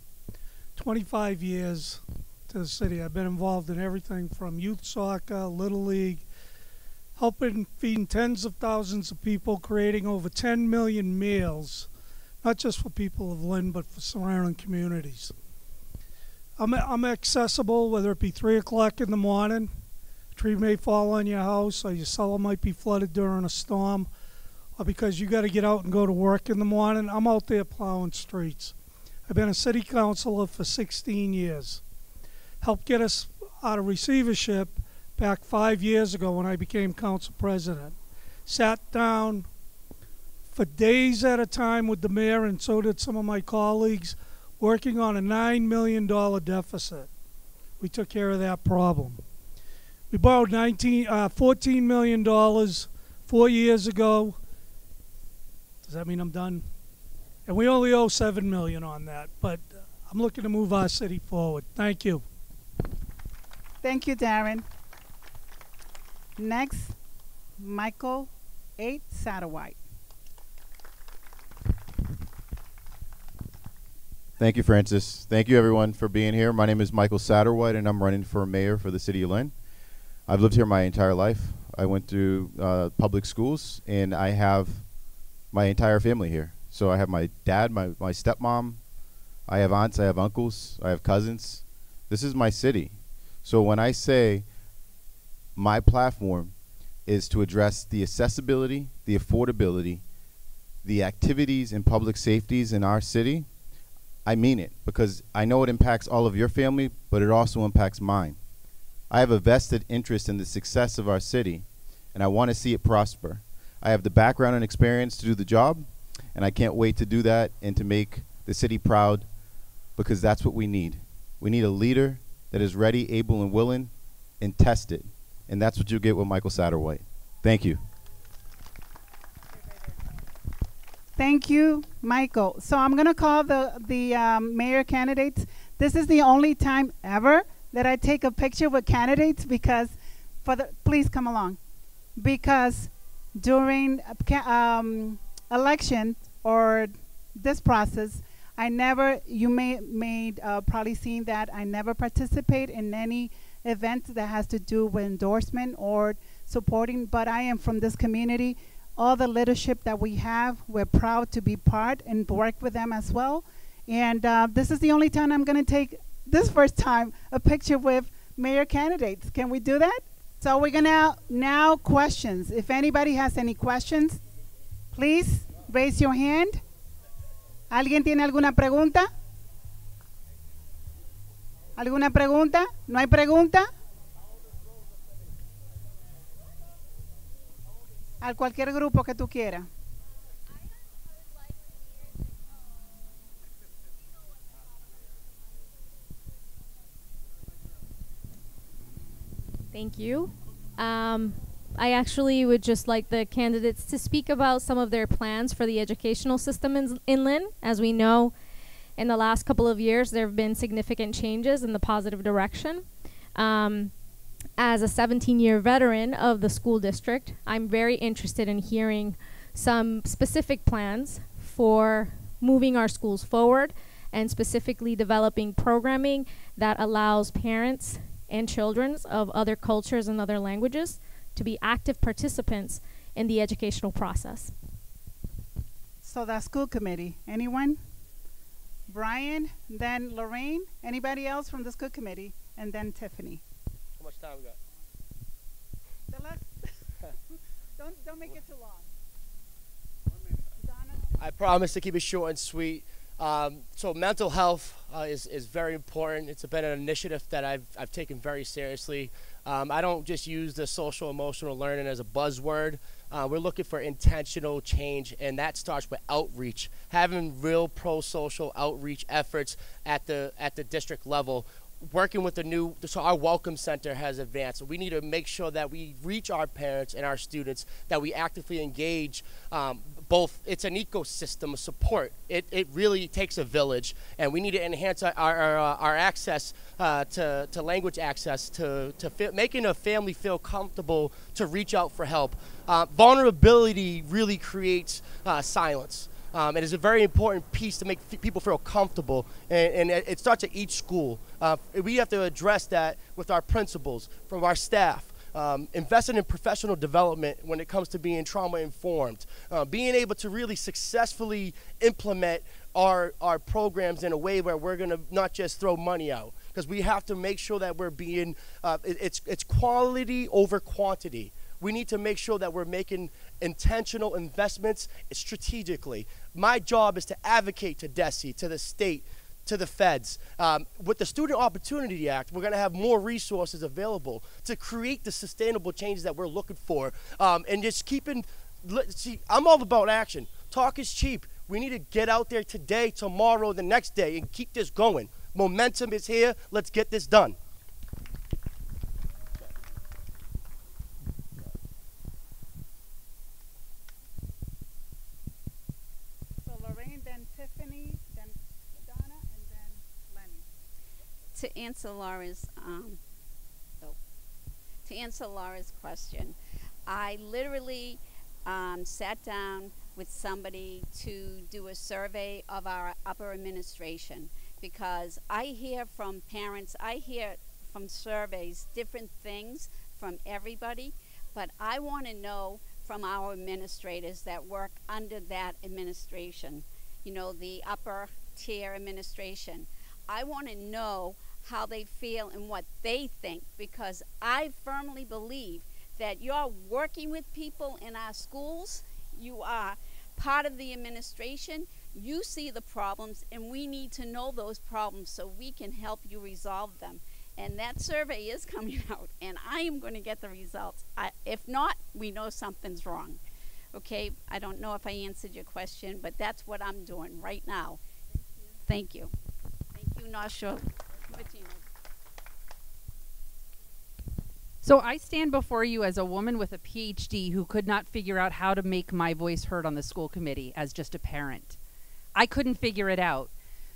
25 years to the city. I've been involved in everything from youth soccer, Little League, helping feeding tens of thousands of people, creating over 10 million meals, not just for people of Lynn, but for surrounding communities. I'm accessible, whether it be 3 o'clock in the morning, a tree may fall on your house, or your cellar might be flooded during a storm, or because you got to get out and go to work in the morning. I'm out there plowing streets. I've been a city councilor for 16 years. Helped get us out of receivership back 5 years ago when I became council president. Sat down for days at a time with the mayor, and so did some of my colleagues, working on a $9 million deficit. We took care of that problem. We borrowed $14 million 4 years ago. Does that mean I'm done? And we only owe $7 million on that, but I'm looking to move our city forward. Thank you. Thank you, Darren. Next, Michael 8 Satterwhite. Thank you, Francis. Thank you, everyone, for being here. My name is Michael Satterwhite, and I'm running for mayor for the city of Lynn. I've lived here my entire life. I went through public schools, and I have my entire family here. So I have my dad, my stepmom, I have aunts, I have uncles, I have cousins. This is my city. So when I say my platform is to address the accessibility, the affordability, the activities and public safeties in our city, I mean it, because I know it impacts all of your family, but it also impacts mine. I have a vested interest in the success of our city, and I want to see it prosper. I have the background and experience to do the job, and I can't wait to do that and to make the city proud, because that's what we need. We need a leader that is ready, able, and willing, and tested. And that's what you'll get with Michael Satterwhite. Thank you. Thank you, Michael. So I'm going to call the mayor candidates. This is the only time ever that I take a picture with candidates, because please come along. Because during election or this process, you may probably seen that I never participate in any event that has to do with endorsement or supporting, but I am from this community. All the leadership that we have, we're proud to be part and work with them as well. And this is the only time I'm going to take, this first time, a picture with mayor candidates. Can we do that? So we're going to now questions. If anybody has any questions, please raise your hand. ¿Alguien tiene alguna pregunta? ¿Alguna pregunta? ¿No hay pregunta? A cualquier grupo que tú quieras. Thank you. I actually would just like the candidates to speak about some of their plans for the educational system in Lynn. As we know, in the last couple of years, there have been significant changes in the positive direction. As a 17-year veteran of the school district, I'm very interested in hearing some specific plans for moving our schools forward and specifically developing programming that allows parents and children of other cultures and other languages to be active participants in the educational process. So the school committee, anyone? Brian, then Lorraine, anybody else from the school committee, and then Tiffany. How much time we got? Don't make it too long. I promise to keep it short and sweet. So mental health is very important. It's been an initiative that I've taken very seriously. I don't just use the social emotional learning as a buzzword. We're looking for intentional change, and that starts with outreach, having real pro-social outreach efforts at the district level. Working with so our welcome center has advanced. So we need to make sure that we reach our parents and our students, that we actively engage both. It's an ecosystem of support. It really takes a village, and we need to enhance our access to language access, to making a family feel comfortable to reach out for help. Vulnerability really creates silence. It is a very important piece to make people feel comfortable, and it starts at each school. We have to address that with our principals, from our staff. Investing in professional development when it comes to being trauma informed, being able to really successfully implement our programs in a way where we're going to not just throw money out, because we have to make sure that we're being, it's quality over quantity. We need to make sure that we're making intentional investments strategically. My job is to advocate to DESE, to the state, to the feds. With the Student Opportunity Act, we're going to have more resources available to create the sustainable changes that we're looking for. And just keeping, see, I'm all about action. Talk is cheap. We need to get out there today, tomorrow, the next day, and keep this going. Momentum is here. Let's get this done. So Lorraine, then Tiffany, then Donna, and then Lenny. To answer Laura's question, I literally sat down with somebody to do a survey of our upper administration, because I hear from parents, I hear from surveys different things from everybody, but I want to know from our administrators that work under that administration, you know, the upper tier administration. I want to know how they feel and what they think, because I firmly believe that you're working with people in our schools, you are part of the administration, you see the problems, and we need to know those problems so we can help you resolve them. And that survey is coming out, and I am going to get the results. If not, we know something's wrong. Okay, I don't know if I answered your question, but that's what I'm doing right now. Thank you. Thank you, North Shore Latino. So I stand before you as a woman with a PhD who could not figure out how to make my voice heard on the school committee as just a parent. I couldn't figure it out.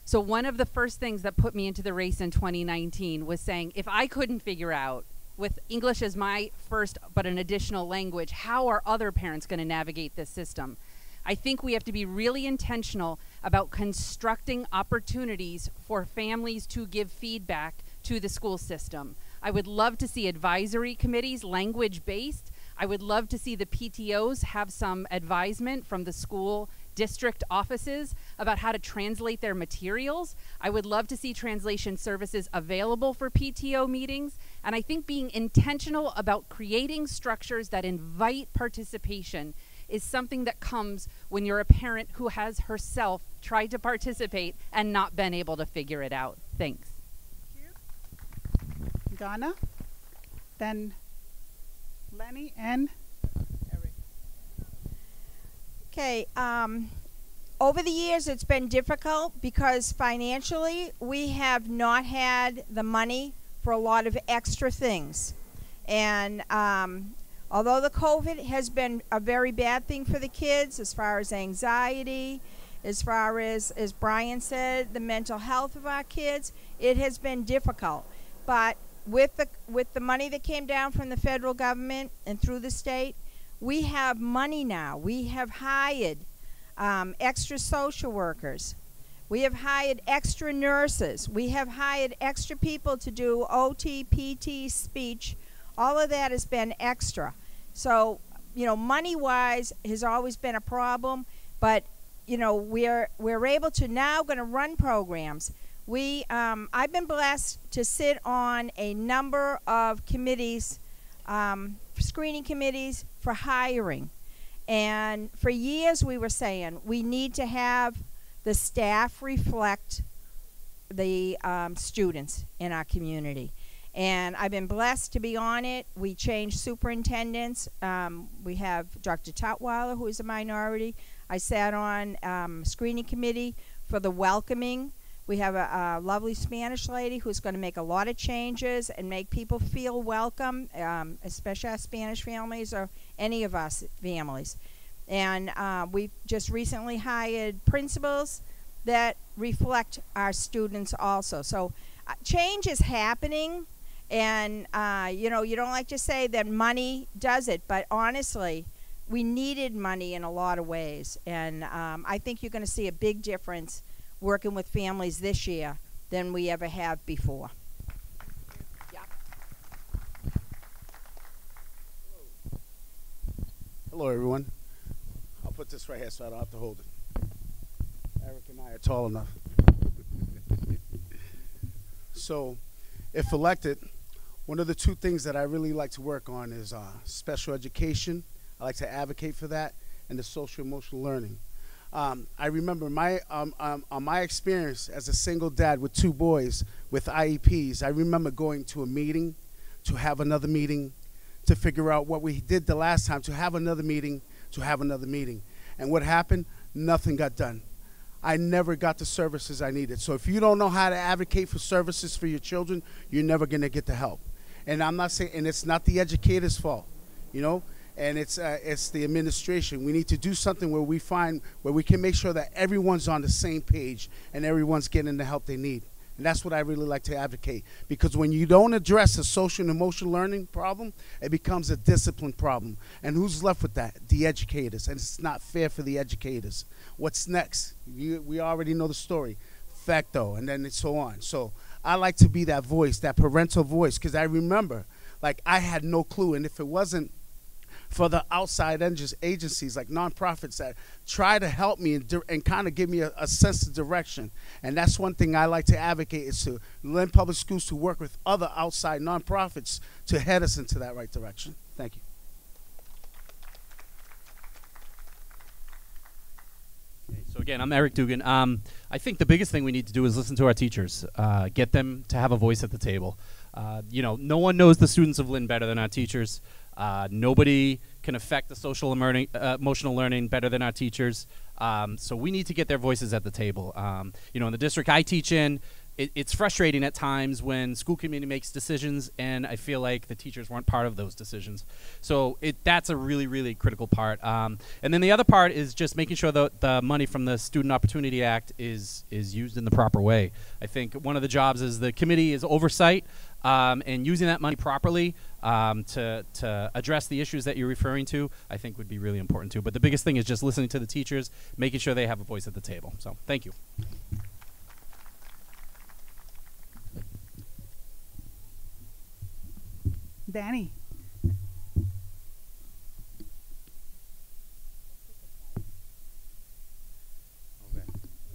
So one of the first things that put me into the race in 2019 was saying, if I couldn't figure out, with English as my first but an additional language, how are other parents going to navigate this system? I think we have to be really intentional about constructing opportunities for families to give feedback to the school system. I would love to see advisory committees, language-based. I would love to see the PTOs have some advisement from the school district offices about how to translate their materials. I would love to see translation services available for PTO meetings. And I think being intentional about creating structures that invite participation is something that comes when you're a parent who has herself tried to participate and not been able to figure it out. Thanks. Donna, then Lenny, and Eric. Okay, over the years it's been difficult because financially we have not had the money for a lot of extra things. And although the COVID has been a very bad thing for the kids as far as anxiety, as far as Brian said, the mental health of our kids, it has been difficult. But with the money that came down from the federal government and through the state, we have money now. We have hired extra social workers. We have hired extra nurses. We have hired extra people to do OT, PT, speech. All of that has been extra. So, you know, money-wise has always been a problem, but, you know, we're able to now going to run programs. I've been blessed to sit on a number of committees, screening committees for hiring. And for years we were saying we need to have the staff reflect the students in our community. And I've been blessed to be on it. We changed superintendents. We have Dr. Tutwiler, who is a minority. I sat on screening committee for the welcoming. We have a lovely Spanish lady who's going to make a lot of changes and make people feel welcome, especially our Spanish families or any of us families. And we just recently hired principals that reflect our students also. So change is happening, and you know, you don't like to say that money does it, but honestly, we needed money in a lot of ways. And I think you're going to see a big difference working with families this year than we ever have before. Hello, everyone. I'll put this right here so I don't have to hold it. Eric and I are tall enough. So, if elected, one of the two things that I really like to work on is special education. I like to advocate for that, and the social emotional learning. I remember on my experience as a single dad with 2 boys with IEPs, I remember going to a meeting, to have another meeting, to figure out what we did the last time, to have another meeting, to have another meeting. And what happened? Nothing got done. I never got the services I needed. So if you don't know how to advocate for services for your children, you're never gonna get the help. And I'm not saying, and it's not the educator's fault, you know? And it's the administration. We need to do something where we can make sure that everyone's on the same page and everyone's getting the help they need. And that's what I really like to advocate. Because when you don't address a social and emotional learning problem, it becomes a discipline problem. And who's left with that? The educators. And it's not fair for the educators. What's next? We already know the story. Facto, and then so on. So I like to be that voice, that parental voice, because I remember, like, I had no clue. And if it wasn't for the outside agencies like nonprofits that try to help me and kind of give me a sense of direction. And that's one thing I like to advocate, is to Lynn Public Schools to work with other outside nonprofits to head us into that right direction. Thank you. So again, I'm Eric Dugan. I think the biggest thing we need to do is listen to our teachers, get them to have a voice at the table. You know, no one knows the students of Lynn better than our teachers. Nobody can affect the social emotional learning better than our teachers. So we need to get their voices at the table. You know, in the district I teach in, it's frustrating at times when school committee makes decisions and I feel like the teachers weren't part of those decisions. So that's a really, really critical part. And then the other part is just making sure that the money from the Student Opportunity Act is used in the proper way. I think one of the jobs is the committee is oversight and using that money properly to address the issues that you're referring to, I think would be really important too. But the biggest thing is just listening to the teachers, making sure they have a voice at the table. So thank you. Danny.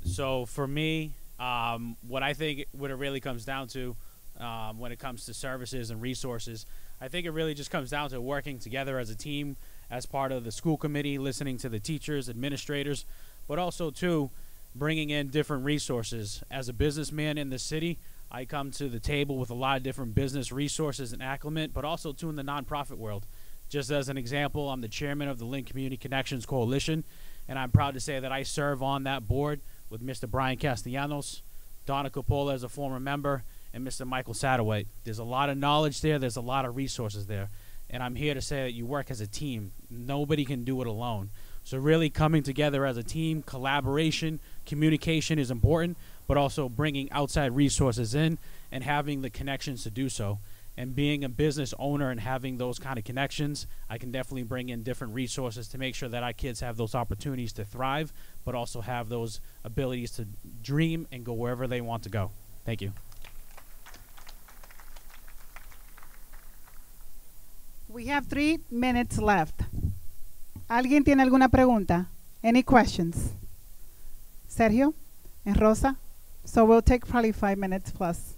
So for me, what I think what it really comes down to when it comes to services and resources, I think it really just comes down to working together as a team, as part of the school committee, listening to the teachers, administrators, but also too bringing in different resources. As a businessman in the city, I come to the table with a lot of different business resources and acclimate, but also too in the nonprofit world. Just as an example, I'm the chairman of the Lynn Community Connections Coalition, and I'm proud to say that I serve on that board with Mr. Brian Castellanos, Donna COPPOLA as a former member, and Mr. Michael Satterwhite. There's a lot of knowledge there. There's a lot of resources there. And I'm here to say that you work as a team. Nobody can do it alone. So really coming together as a team, collaboration, communication is important, but also bringing outside resources in and having the connections to do so. And being a business owner and having those kind of connections, I can definitely bring in different resources to make sure that our kids have those opportunities to thrive, but also have those abilities to dream and go wherever they want to go. Thank you. We have 3 minutes left. ¿Alguien tiene alguna pregunta? Any questions? Sergio and Rosa? So we'll take probably 5 minutes plus.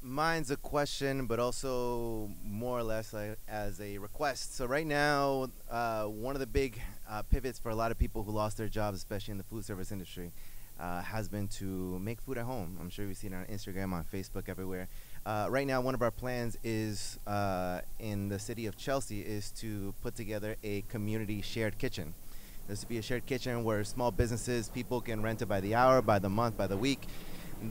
Mine's a question, but also more or less as a request. So right now, one of the big pivots for a lot of people who lost their jobs, especially in the food service industry, has been to make food at home. I'm sure you've seen it on Instagram, on Facebook, everywhere. Right now, one of our plans is in the city of Chelsea is to put together a community shared kitchen. This would be a shared kitchen where small businesses, people can rent it by the hour, by the month, by the week.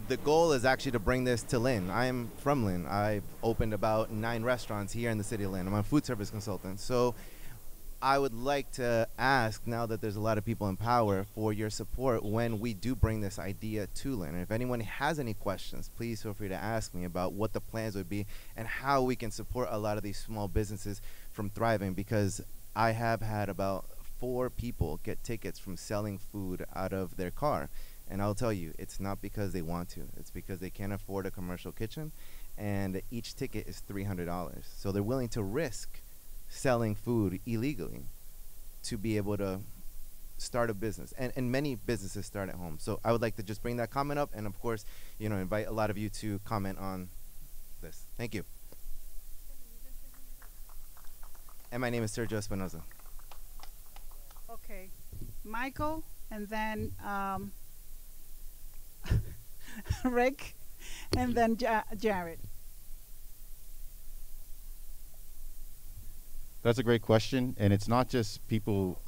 The goal is actually to bring this to Lynn. I'm from Lynn. I've opened about 9 restaurants here in the city of Lynn. I'm a food service consultant. So I would like to ask, now that there's a lot of people in power, for your support when we do bring this idea to Lynn. And if anyone has any questions, please feel free to ask me about what the plans would be and how we can support a lot of these small businesses from thriving, because I have had about 4 people get tickets from selling food out of their car. And I'll tell you, it's not because they want to. It's because they can't afford a commercial kitchen, and each ticket is $300. So they're willing to risk selling food illegally to be able to start a business. And many businesses start at home. So I would like to just bring that comment up, and of course, you know, invite a lot of you to comment on this. Thank you. And my name is Sergio Espinoza. Okay, Michael, and then Rick, and then Jared. That's a great question, and it's not just people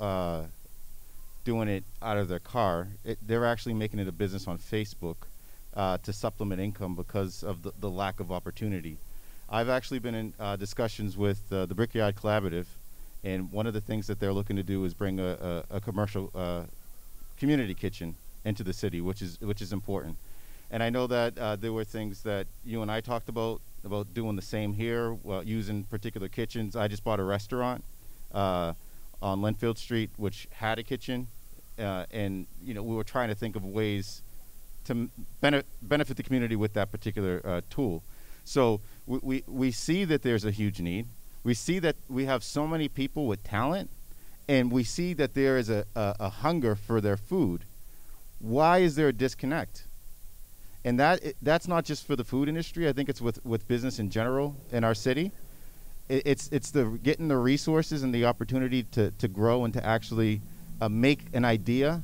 doing it out of their car. They're actually making it a business on Facebook to supplement income because of the lack of opportunity. I've actually been in discussions with the Brickyard Collaborative, and one of the things that they're looking to do is bring a commercial community kitchen into the city, which is important. And I know that there were things that you and I talked about doing the same here, using particular kitchens. I just bought a restaurant on Linfield Street, which had a kitchen, and you know, we were trying to think of ways to benefit the community with that particular tool. So we see that there's a huge need. We see that we have so many people with talent, and we see that there is a hunger for their food. Why is there a disconnect? And that's not just for the food industry. I think it's with business in general in our city. It's getting the resources and the opportunity to grow and to actually make an idea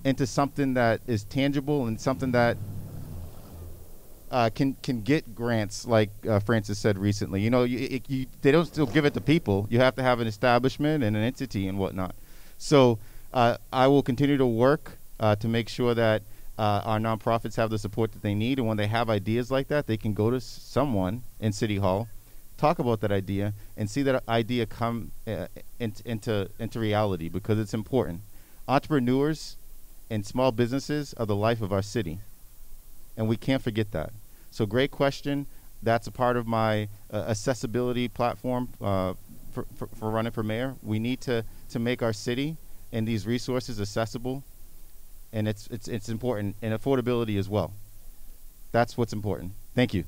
into something that is tangible and something that can get grants, like Francis said recently. You know, they don't still give it to people. You have to have an establishment and an entity and whatnot. So I will continue to work to make sure that our nonprofits have the support that they need, and when they have ideas like that, they can go to someone in City Hall, talk about that idea, and see that idea come into reality, because it's important. Entrepreneurs and small businesses are the life of our city, and we can't forget that. So great question. That's a part of my accessibility platform for running for mayor. We need to make our city and these resources accessible. And it's important, and affordability as well. That's what's important. Thank you.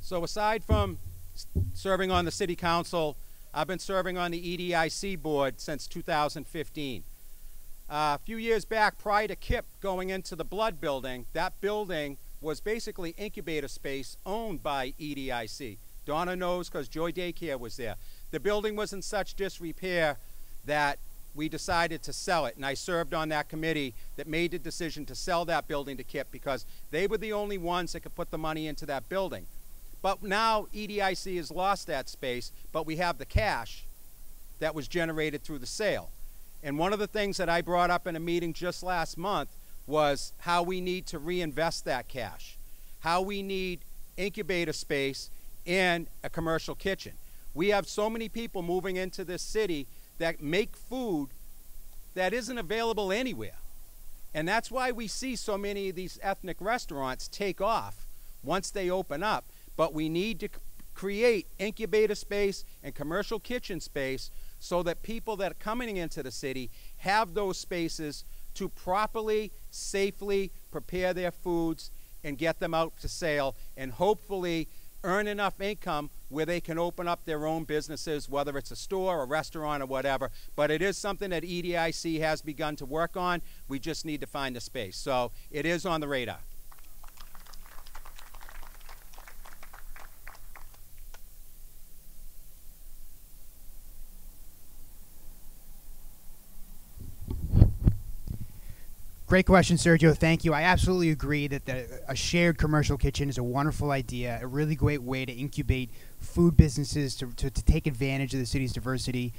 So aside from serving on the city council, I've been serving on the EDIC board since 2015. A few years back, prior to KIP going into the blood building, that building was basically incubator space owned by EDIC. Donna knows because Joy Daycare was there. The building was in such disrepair that we decided to sell it, and I served on that committee that made the decision to sell that building to KIP because they were the only ones that could put the money into that building. But now EDIC has lost that space, but we have the cash that was generated through the sale. And one of the things that I brought up in a meeting just last month was how we need to reinvest that cash, how we need incubator space and a commercial kitchen. We have so many people moving into this city that make food that isn't available anywhere. And that's why we see so many of these ethnic restaurants take off once they open up. But we need to create incubator space and commercial kitchen space so that people that are coming into the city have those spaces to properly, safely prepare their foods and get them out to sale, and hopefully earn enough income where they can open up their own businesses, whether it's a store, a restaurant, or whatever. But it is something that EDIC has begun to work on. We just need to find the space. So it is on the radar. Great question, Sergio. Thank you. I absolutely agree that a shared commercial kitchen is a wonderful idea, a really great way to incubate food businesses to take advantage of the city's diversity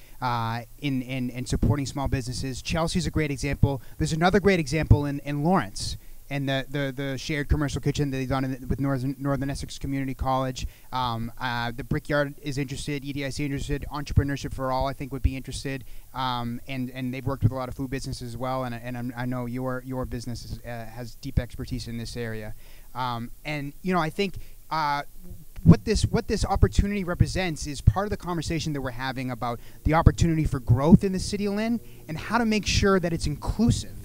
in supporting small businesses. Chelsea's a great example. There's another great example in Lawrence, and the shared commercial kitchen that they've done with Northern Essex Community College. The Brickyard is interested, EDIC interested, Entrepreneurship for All I think would be interested, and they've worked with a lot of food businesses as well, and I know your business has deep expertise in this area. And you know, I think what this opportunity represents is part of the conversation that we're having about the opportunity for growth in the city of Lynn and how to make sure that it's inclusive,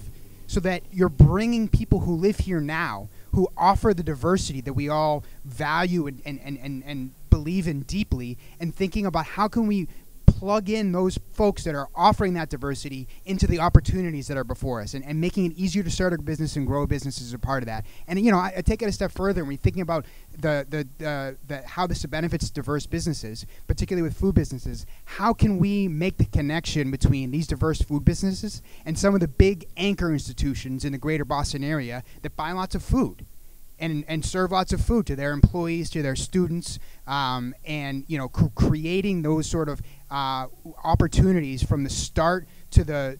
so that you're bringing people who live here now, who offer the diversity that we all value and believe in deeply, and thinking about how can we plug in those folks that are offering that diversity into the opportunities that are before us, and making it easier to start a business and grow a business is a part of that. And you know, I take it a step further, and we're thinking about how this benefits diverse businesses, particularly with food businesses. How can we make the connection between these diverse food businesses and some of the big anchor institutions in the greater Boston area that buy lots of food and serve lots of food to their employees, to their students, and you know, creating those sort of opportunities from the start to the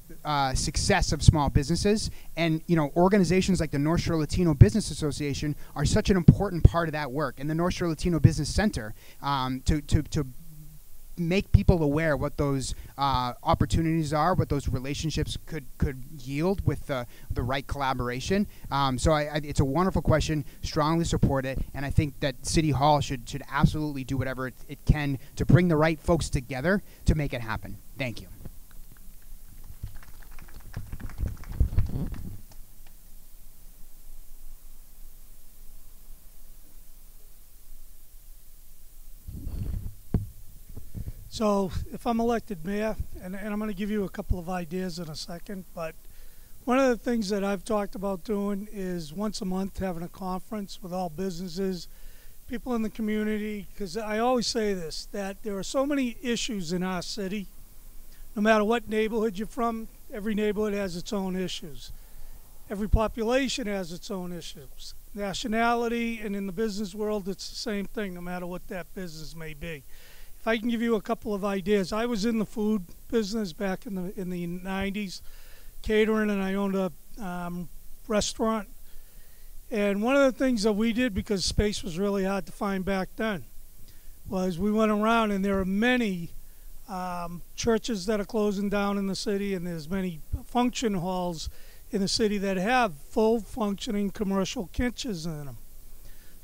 success of small businesses. And you know, organizations like the North Shore Latino Business Association are such an important part of that work, and the North Shore Latino Business Center to make people aware what those opportunities are, what those relationships could yield with the right collaboration. So it's a wonderful question, strongly support it, and I think that City Hall should absolutely do whatever it can to bring the right folks together to make it happen. Thank you. So if I'm elected mayor, and I'm going to give you a couple of ideas in a second, but one of the things that I've talked about doing is once a month having a conference with all businesses, people in the community, because I always say this, that there are so many issues in our city. No matter what neighborhood you're from, every neighborhood has its own issues. Every population has its own issues. Nationality, and in the business world, it's the same thing, no matter what that business may be. If I can give you a couple of ideas, I was in the food business back in the 90s, catering, and I owned a restaurant. And one of the things that we did, because space was really hard to find back then, was we went around, and there are many churches that are closing down in the city, and there's many function halls in the city that have full functioning commercial kitchens in them.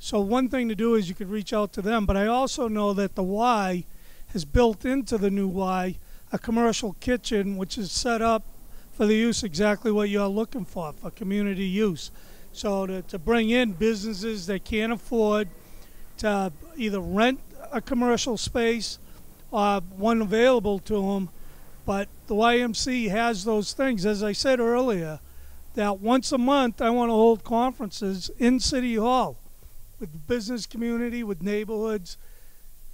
So one thing to do is you could reach out to them, but I also know that the Y has built into the new Y a commercial kitchen which is set up for the use exactly what you're looking for community use. So to bring in businesses that can't afford to either rent a commercial space or one available to them, but the YMC has those things. As I said earlier, that once a month I want to hold conferences in City Hall with the business community, with neighborhoods,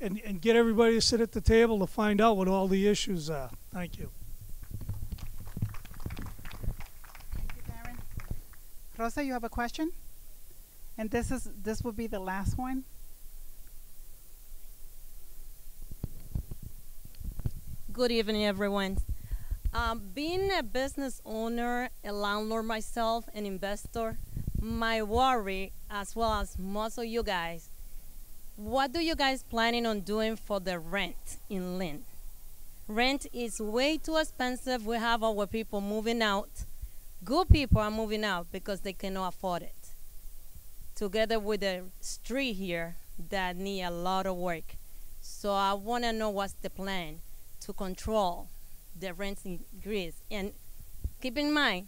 and get everybody to sit at the table to find out what all the issues are. Thank you. Thank you, Darren. Rosa, you have a question? And this will be the last one. Good evening, everyone. Being a business owner, a landlord myself, an investor, my worry, as well as most of you guys, what do you guys planning on doing for the rent in Lynn? Rent is way too expensive. We have our people moving out. Good people are moving out because they cannot afford it. Together with the street here that need a lot of work. So I want to know what's the plan to control the rent increase. And keep in mind,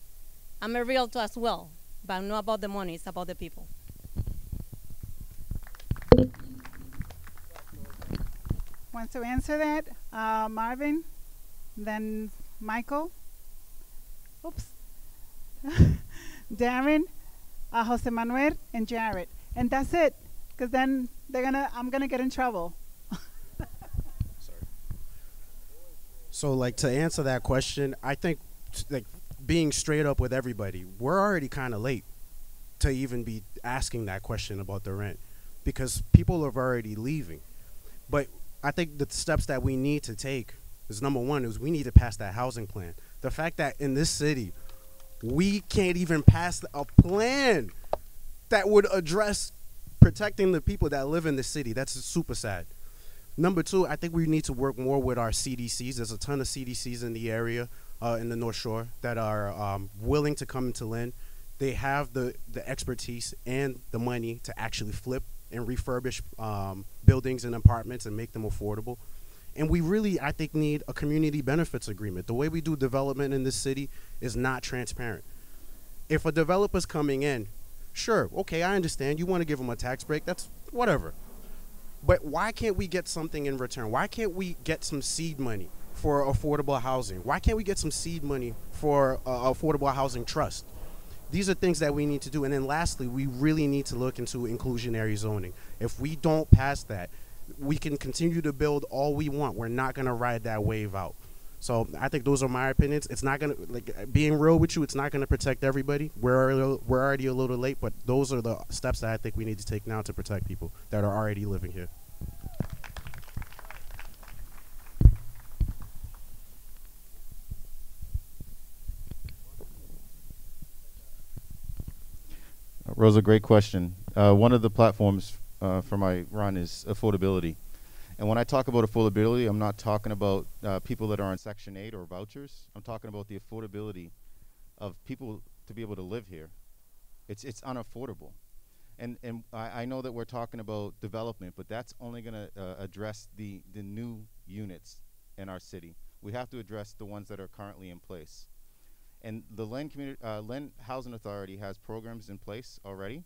I'm a realtor as well. But not about the money, it's about the people. Wants to answer that? Marvin, then Michael, oops, Darren, Jose Manuel, and Jared. And that's it, because then I'm gonna get in trouble. So like to answer that question, I think like being straight up with everybody, we're already kind of late to even be asking that question about the rent because people are already leaving. But I think the steps that we need to take is, number one, is we need to pass that housing plan. The fact that in this city, we can't even pass a plan that would address protecting the people that live in the city, that's super sad. Number two, I think we need to work more with our CDCs. There's a ton of CDCs in the area, in the North Shore, that are willing to come into Lynn. They have the expertise and the money to actually flip and refurbish buildings and apartments and make them affordable. And we really, I think, need a community benefits agreement. The way we do development in this city is not transparent. If a developer's coming in, sure, okay, I understand. You want to give them a tax break, that's whatever. But why can't we get something in return? Why can't we get some seed money for affordable housing? Why can't we get some seed money for affordable housing trust? These are things that we need to do. And then lastly, we really need to look into inclusionary zoning. If we don't pass that, we can continue to build all we want. We're not going to ride that wave out. So I think those are my opinions. It's not going to, like, being real with you, it's not going to protect everybody. We're already a little late, but those are the steps that I think we need to take now to protect people that are already living here. Rosa, great question. One of the platforms for my run is affordability. And when I talk about affordability, I'm not talking about people that are on Section 8 or vouchers. I'm talking about the affordability of people to be able to live here. It's unaffordable. And I know that we're talking about development, but that's only going to address the new units in our city. We have to address the ones that are currently in place. And the Lynn Housing Authority has programs in place already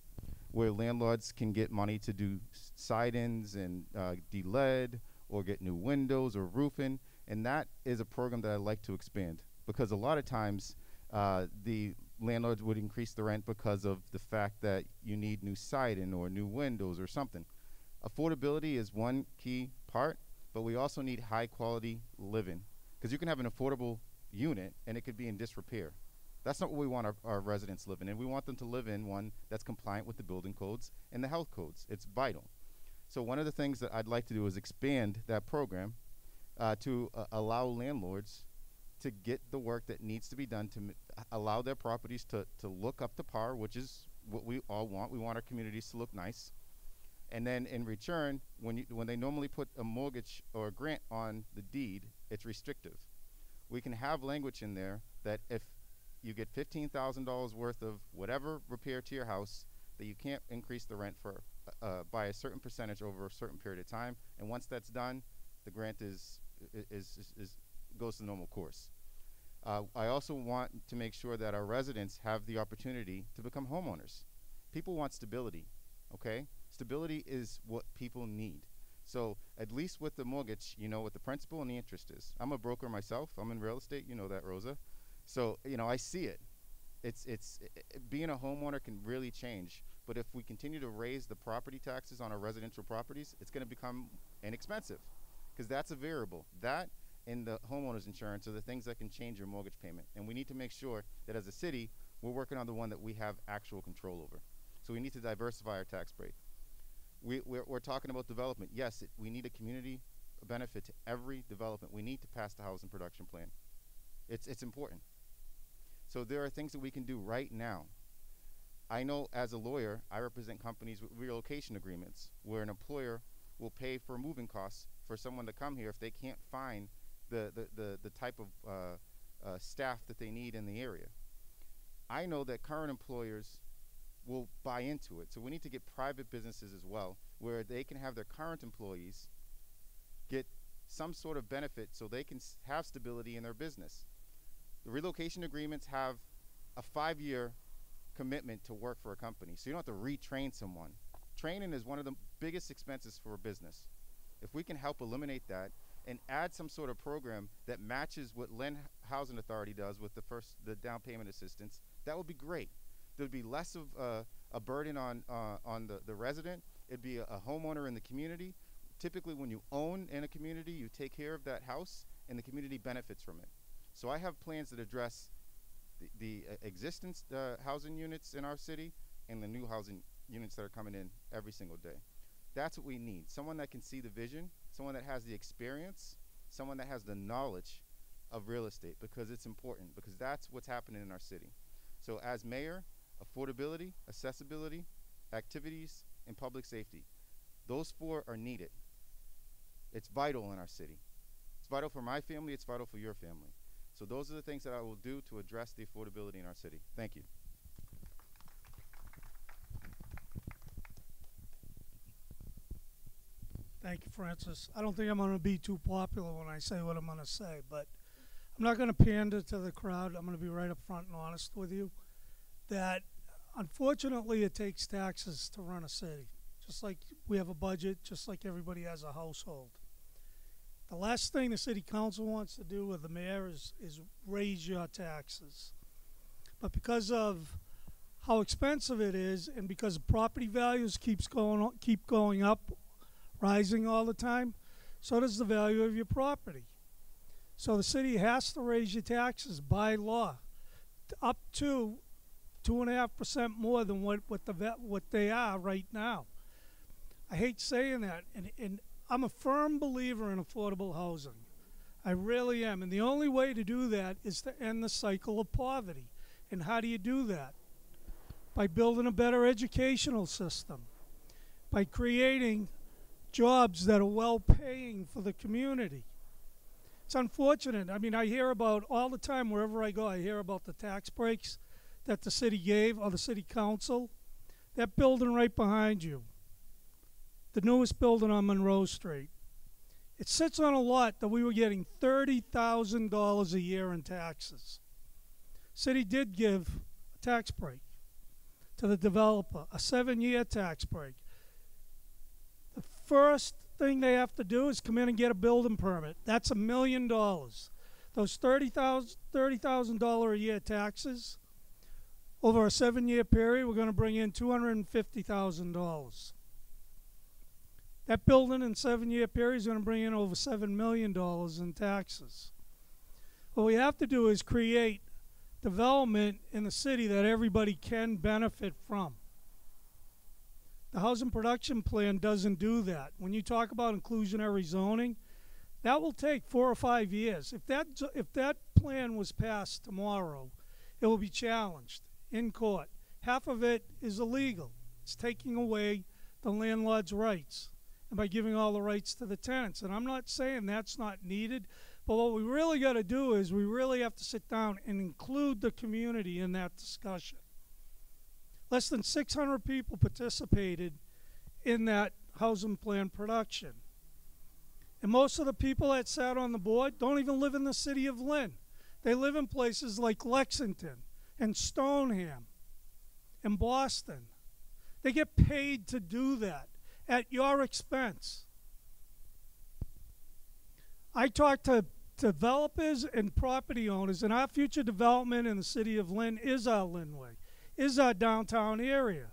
where landlords can get money to do side-ins and de-lead or get new windows or roofing. And that is a program that I'd like to expand because a lot of times the landlords would increase the rent because of the fact that you need new siding or new windows or something. Affordability is one key part, but we also need high-quality living because you can have an affordable unit and it could be in disrepair. That's not what we want our residents living in. We want them to live in one that's compliant with the building codes and the health codes. It's vital. So one of the things that I'd like to do is expand that program to allow landlords to get the work that needs to be done to allow their properties to look up to par, which is what we all want. We want our communities to look nice. And then in return, when they normally put a mortgage or a grant on the deed, it's restrictive. We can have language in there that if you get $15,000 worth of whatever repair to your house, that you can't increase the rent for by a certain percentage over a certain period of time. And once that's done, the grant goes to normal course. I also want to make sure that our residents have the opportunity to become homeowners. People want stability, okay? Stability is what people need. So at least with the mortgage, you know what the principal and the interest is. I'm a broker myself. I'm in real estate. You know that, Rosa. So, you know, I see it. Being a homeowner can really change. But if we continue to raise the property taxes on our residential properties, it's going to become inexpensive because that's a variable. That and the homeowner's insurance are the things that can change your mortgage payment. And we need to make sure that as a city, we're working on the one that we have actual control over. So we need to diversify our tax break. We're talking about development. Yes, we need a community benefit to every development. We need to pass the housing production plan. It's important. So there are things that we can do right now. I know as a lawyer, I represent companies with relocation agreements where an employer will pay for moving costs for someone to come here if they can't find the type of staff that they need in the area. I know that current employers will buy into it. So we need to get private businesses as well where they can have their current employees get some sort of benefit so they can have stability in their business. The relocation agreements have a 5-year commitment to work for a company, so you don't have to retrain someone. Training is one of the biggest expenses for a business. If we can help eliminate that and add some sort of program that matches what Lynn Housing Authority does with the down payment assistance, that would be great. There'd be less of a burden on the resident. It'd be a homeowner in the community. Typically when you own in a community, you take care of that house and the community benefits from it. So I have plans that address the existence housing units in our city and the new housing units that are coming in every single day. That's what we need. Someone that can see the vision, someone that has the experience, someone that has the knowledge of real estate, because it's important, because that's what's happening in our city. So as mayor, affordability, accessibility, activities, and public safety, those four are needed. It's vital in our city. It's vital for my family, it's vital for your family. So those are the things that I will do to address the affordability in our city. Thank you. Thank you, Francis. I don't think I'm going to be too popular when I say what I'm going to say, but I'm not going to pander to the crowd. I'm going to be right up front and honest with you that unfortunately it takes taxes to run a city. Just like we have a budget, just like everybody has a household. The last thing the city council wants to do with the mayor is raise your taxes. But because of how expensive it is and because property values keep going up, rising all the time, so does the value of your property. So the city has to raise your taxes by law up to 2.5% more than what they are right now. I hate saying that, and I'm a firm believer in affordable housing. I really am, and the only way to do that is to end the cycle of poverty. And how do you do that? By building a better educational system, by creating jobs that are well-paying for the community. It's unfortunate. I mean, I hear about all the time, wherever I go, I hear about the tax breaks that the city gave, or the city council. That building right behind you, the newest building on Monroe Street, it sits on a lot that we were getting $30,000 a year in taxes. City did give a tax break to the developer, a 7-year tax break. The first thing they have to do is come in and get a building permit. That's $1 million. Those $30,000 a year taxes, over a 7-year period, we're going to bring in $250,000. That building in a 7-year period is going to bring in over $7 million in taxes. What we have to do is create development in the city that everybody can benefit from. The housing production plan doesn't do that. When you talk about inclusionary zoning, that will take 4 or 5 years. If that plan was passed tomorrow, it will be challenged in court. Half of it is illegal. It's taking away the landlord's rights, and by giving all the rights to the tenants. And I'm not saying that's not needed, but what we really got to do is we really have to sit down and include the community in that discussion. Less than 600 people participated in that housing plan production. And most of the people that sat on the board don't even live in the city of Lynn. They live in places like Lexington and Stoneham and Boston. They get paid to do that at your expense. I talk to developers and property owners, and our future development in the city of Lynn is our Lynnway, is our downtown area,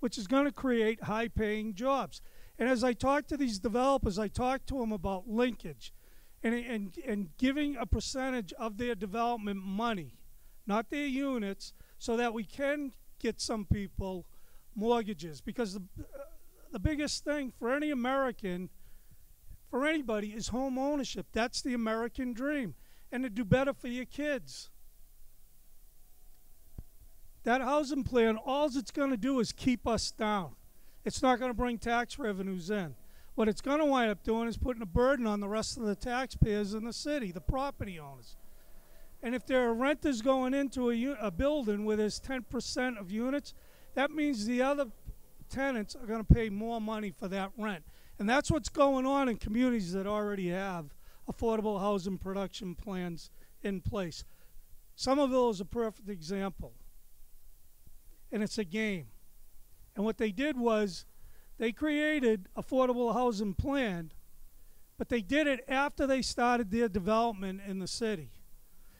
which is going to create high-paying jobs. And as I talk to these developers, I talk to them about linkage and giving a percentage of their development money, not their units, so that we can get some people mortgages. Because the biggest thing for any American, for anybody, is home ownership. That's the American dream. And to do better for your kids. That housing plan, all it's going to do is keep us down. It's not going to bring tax revenues in. What it's going to wind up doing is putting a burden on the rest of the taxpayers in the city, the property owners. And if there are renters going into a building where there's 10% of units, that means the other tenants are going to pay more money for that rent. And that's what's going on in communities that already have affordable housing production plans in place. Somerville is a perfect example. And it's a game. And what they did was they created affordable housing plan, but they did it after they started their development in the city.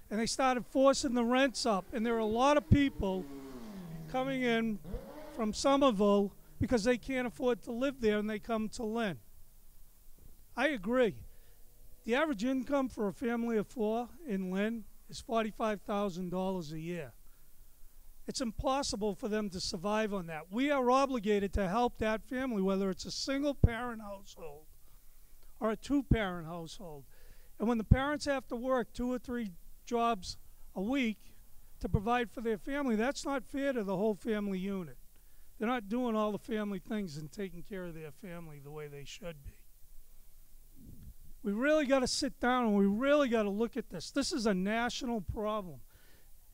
And they started forcing the rents up. And there are a lot of people coming in from Somerville because they can't afford to live there and they come to Lynn. I agree. The average income for a family of 4 in Lynn is $45,000 a year. It's impossible for them to survive on that. We are obligated to help that family, whether it's a single-parent household or a two-parent household. And when the parents have to work 2 or 3 jobs a week to provide for their family, that's not fair to the whole family unit. They're not doing all the family things and taking care of their family the way they should be. We really got to sit down and we really got to look at this. This is a national problem.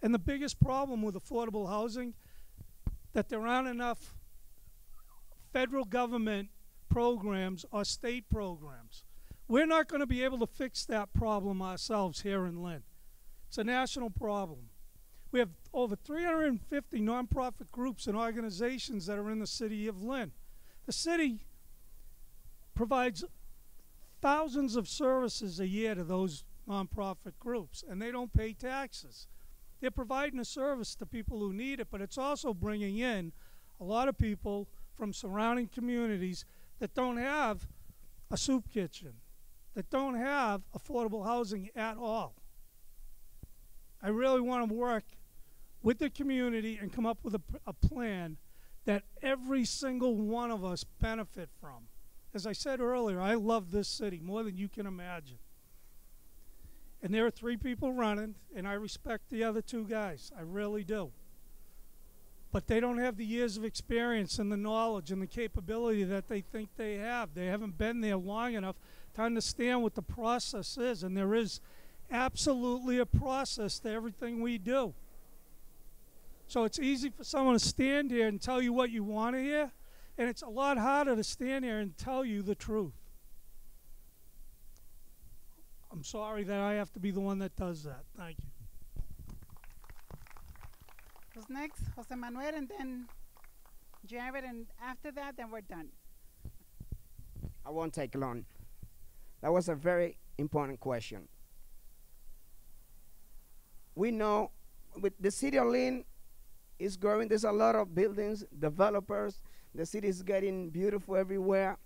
And the biggest problem with affordable housing, that there aren't enough federal government programs or state programs. We're not going to be able to fix that problem ourselves here in Lynn. It's a national problem. We have over 350 nonprofit groups and organizations that are in the city of Lynn. The city provides thousands of services a year to those nonprofit groups, and they don't pay taxes. They're providing a service to people who need it, but it's also bringing in a lot of people from surrounding communities that don't have a soup kitchen, that don't have affordable housing at all. I really want to work with the community and come up with a plan that every single one of us benefit from. As I said earlier, I love this city more than you can imagine. And there are 3 people running, and I respect the other 2 guys. I really do. But they don't have the years of experience and the knowledge and the capability that they think they have. They haven't been there long enough to understand what the process is. And there is absolutely a process to everything we do. So it's easy for someone to stand here and tell you what you want to hear, and it's a lot harder to stand here and tell you the truth. I'm sorry that I have to be the one that does that. Thank you. Who's next? Jose Manuel, and then Jared, and after that, then we're done. I won't take long. That was a very important question. We know with the city of Lynn is growing. There's a lot of buildings, developers. The city is getting beautiful everywhere.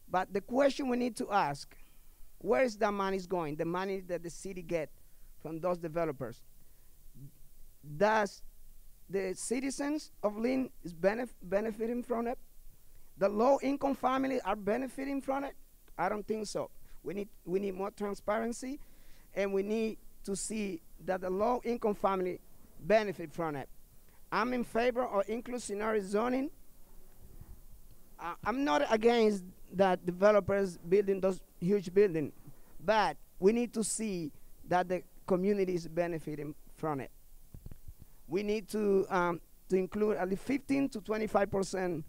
But the question we need to ask, where is that money going? The money that the city gets from those developers. Does the citizens of Lynn is benefiting from it? The low-income families are benefiting from it? I don't think so. We need more transparency, and we need to see that the low-income family benefit from it. I'm in favor of inclusionary zoning. I'm not against that developers building those huge buildings, but we need to see that the community is benefiting from it. We need to include at least 15 to 25%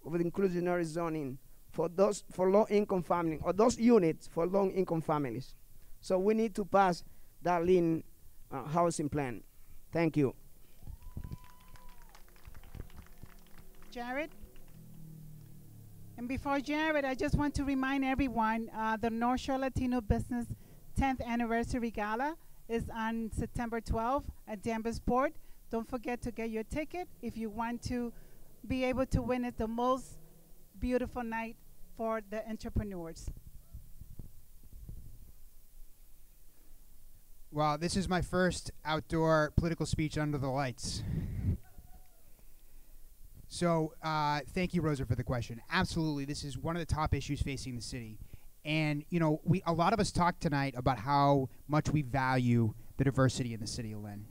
of the inclusionary zoning for low-income families, or those units for low-income families. So we need to pass that Lynn housing plan. Thank you. Jared? And before Jared, I just want to remind everyone, the North Shore Latino Business 10th Anniversary Gala is on September 12th at Danvers-Port. Don't forget to get your ticket if you want to be able to witness the most beautiful night for the entrepreneurs. Well, this is my first outdoor political speech under the lights. So thank you, Rosa, for the question. Absolutely, this is one of the top issues facing the city. And, you know, a lot of us talked tonight about how much we value the diversity in the city of Lynn,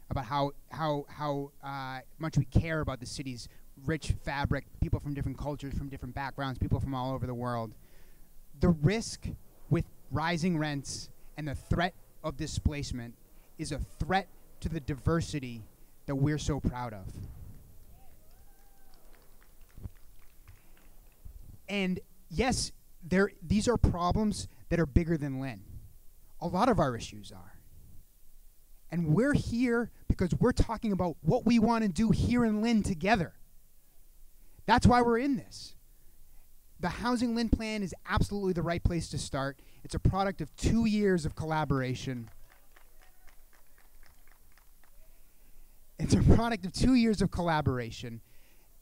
about how much we care about the city's rich fabric, people from different cultures, from different backgrounds, people from all over the world. The risk with rising rents and the threat of displacement is a threat to the diversity that we're so proud of. And yes, these are problems that are bigger than Lynn. A lot of our issues are. And we're here because we're talking about what we want to do here in Lynn together. That's why we're in this. The Housing Lynn Plan is absolutely the right place to start. It's a product of 2 years of collaboration. It's a product of 2 years of collaboration.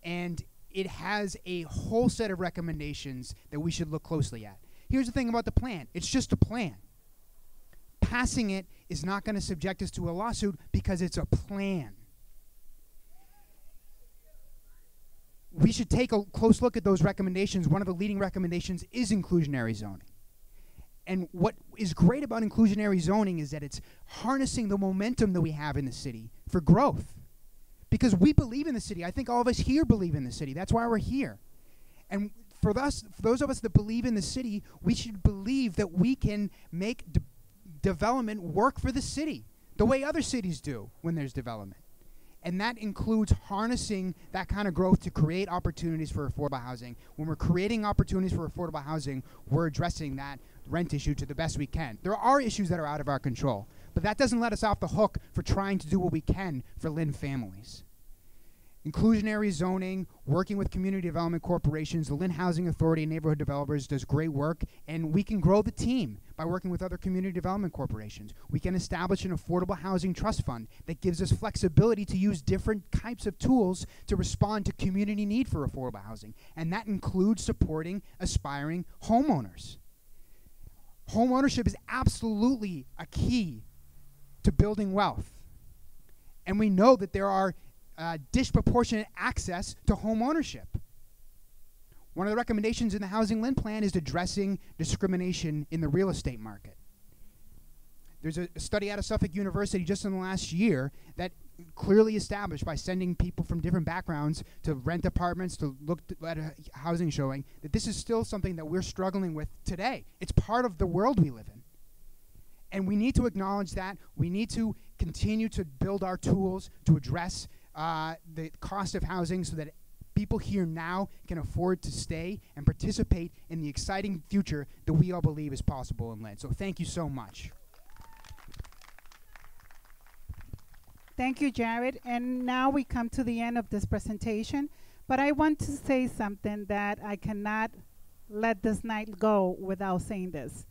And it has a whole set of recommendations that we should look closely at. Here's the thing about the plan. It's just a plan. passing it is not going to subject us to a lawsuit because it's a plan. We should take a close look at those recommendations. One of the leading recommendations is inclusionary zoning. And what is great about inclusionary zoning is that it's harnessing the momentum that we have in the city for growth. Because we believe in the city. I think all of us here believe in the city. That's why we're here. And for those of us that believe in the city, we should believe that we can make development work for the city the way other cities do when there's development. And that includes harnessing that kind of growth to create opportunities for affordable housing. When we're creating opportunities for affordable housing, we're addressing that rent issue to the best we can. There are issues that are out of our control, but that doesn't let us off the hook for trying to do what we can for Lynn families. Inclusionary zoning, working with community development corporations, the Lynn Housing Authority and neighborhood developers does great work, and we can grow the team by working with other community development corporations. We can establish an affordable housing trust fund that gives us flexibility to use different types of tools to respond to community need for affordable housing, and that includes supporting aspiring homeowners. Homeownership is absolutely a key to building wealth, and we know that there are disproportionate access to home ownership. One of the recommendations in the Housing Lynn Plan is addressing discrimination in the real estate market. There's a study out of Suffolk University just in the last year that clearly established by sending people from different backgrounds to rent apartments, to look at a housing showing, that this is still something that we're struggling with today. It's part of the world we live in. And we need to acknowledge that. We need to continue to build our tools to address the cost of housing so that people here now can afford to stay and participate in the exciting future that we all believe is possible in Lynn. So thank you so much. Thank you, Jared. And now we come to the end of this presentation, but I want to say something that I cannot let this night go without saying this.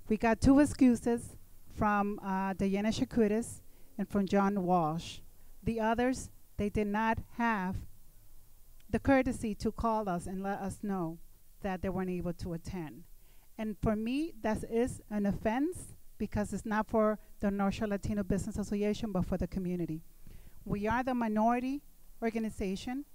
We got two excuses from Diana Shakutis and from John Walsh. The others, they did not have the courtesy to call us and let us know that they weren't able to attend. And for me, that is an offense because it's not for the North Shore Latino Business Association, but for the community. We are the minority organization.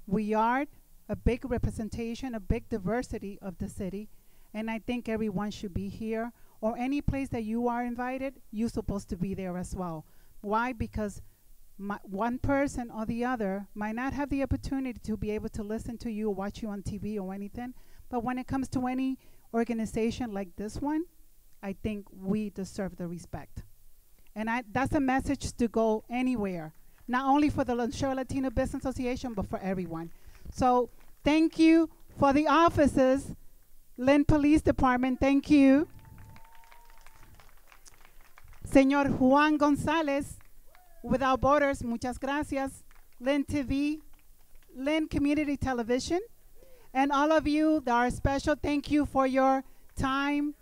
We are a big representation, a big diversity of the city, and I think everyone should be here, or any place that you are invited, you're supposed to be there as well. Why? Because one person or the other might not have the opportunity to be able to listen to you or watch you on TV or anything, but when it comes to any organization like this one, I think we deserve the respect. And that's a message to go anywhere, not only for the North Shore Latino Business Association, but for everyone. So thank you for the officers, Lynn Police Department, thank you. Señor Juan González, Without Borders, muchas gracias. Lynn TV, Lynn Community Television, and all of you that are special, thank you for your time.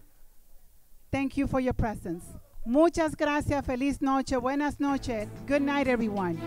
Thank you for your presence. Muchas gracias. Feliz noche. Buenas noches. Good night, everyone.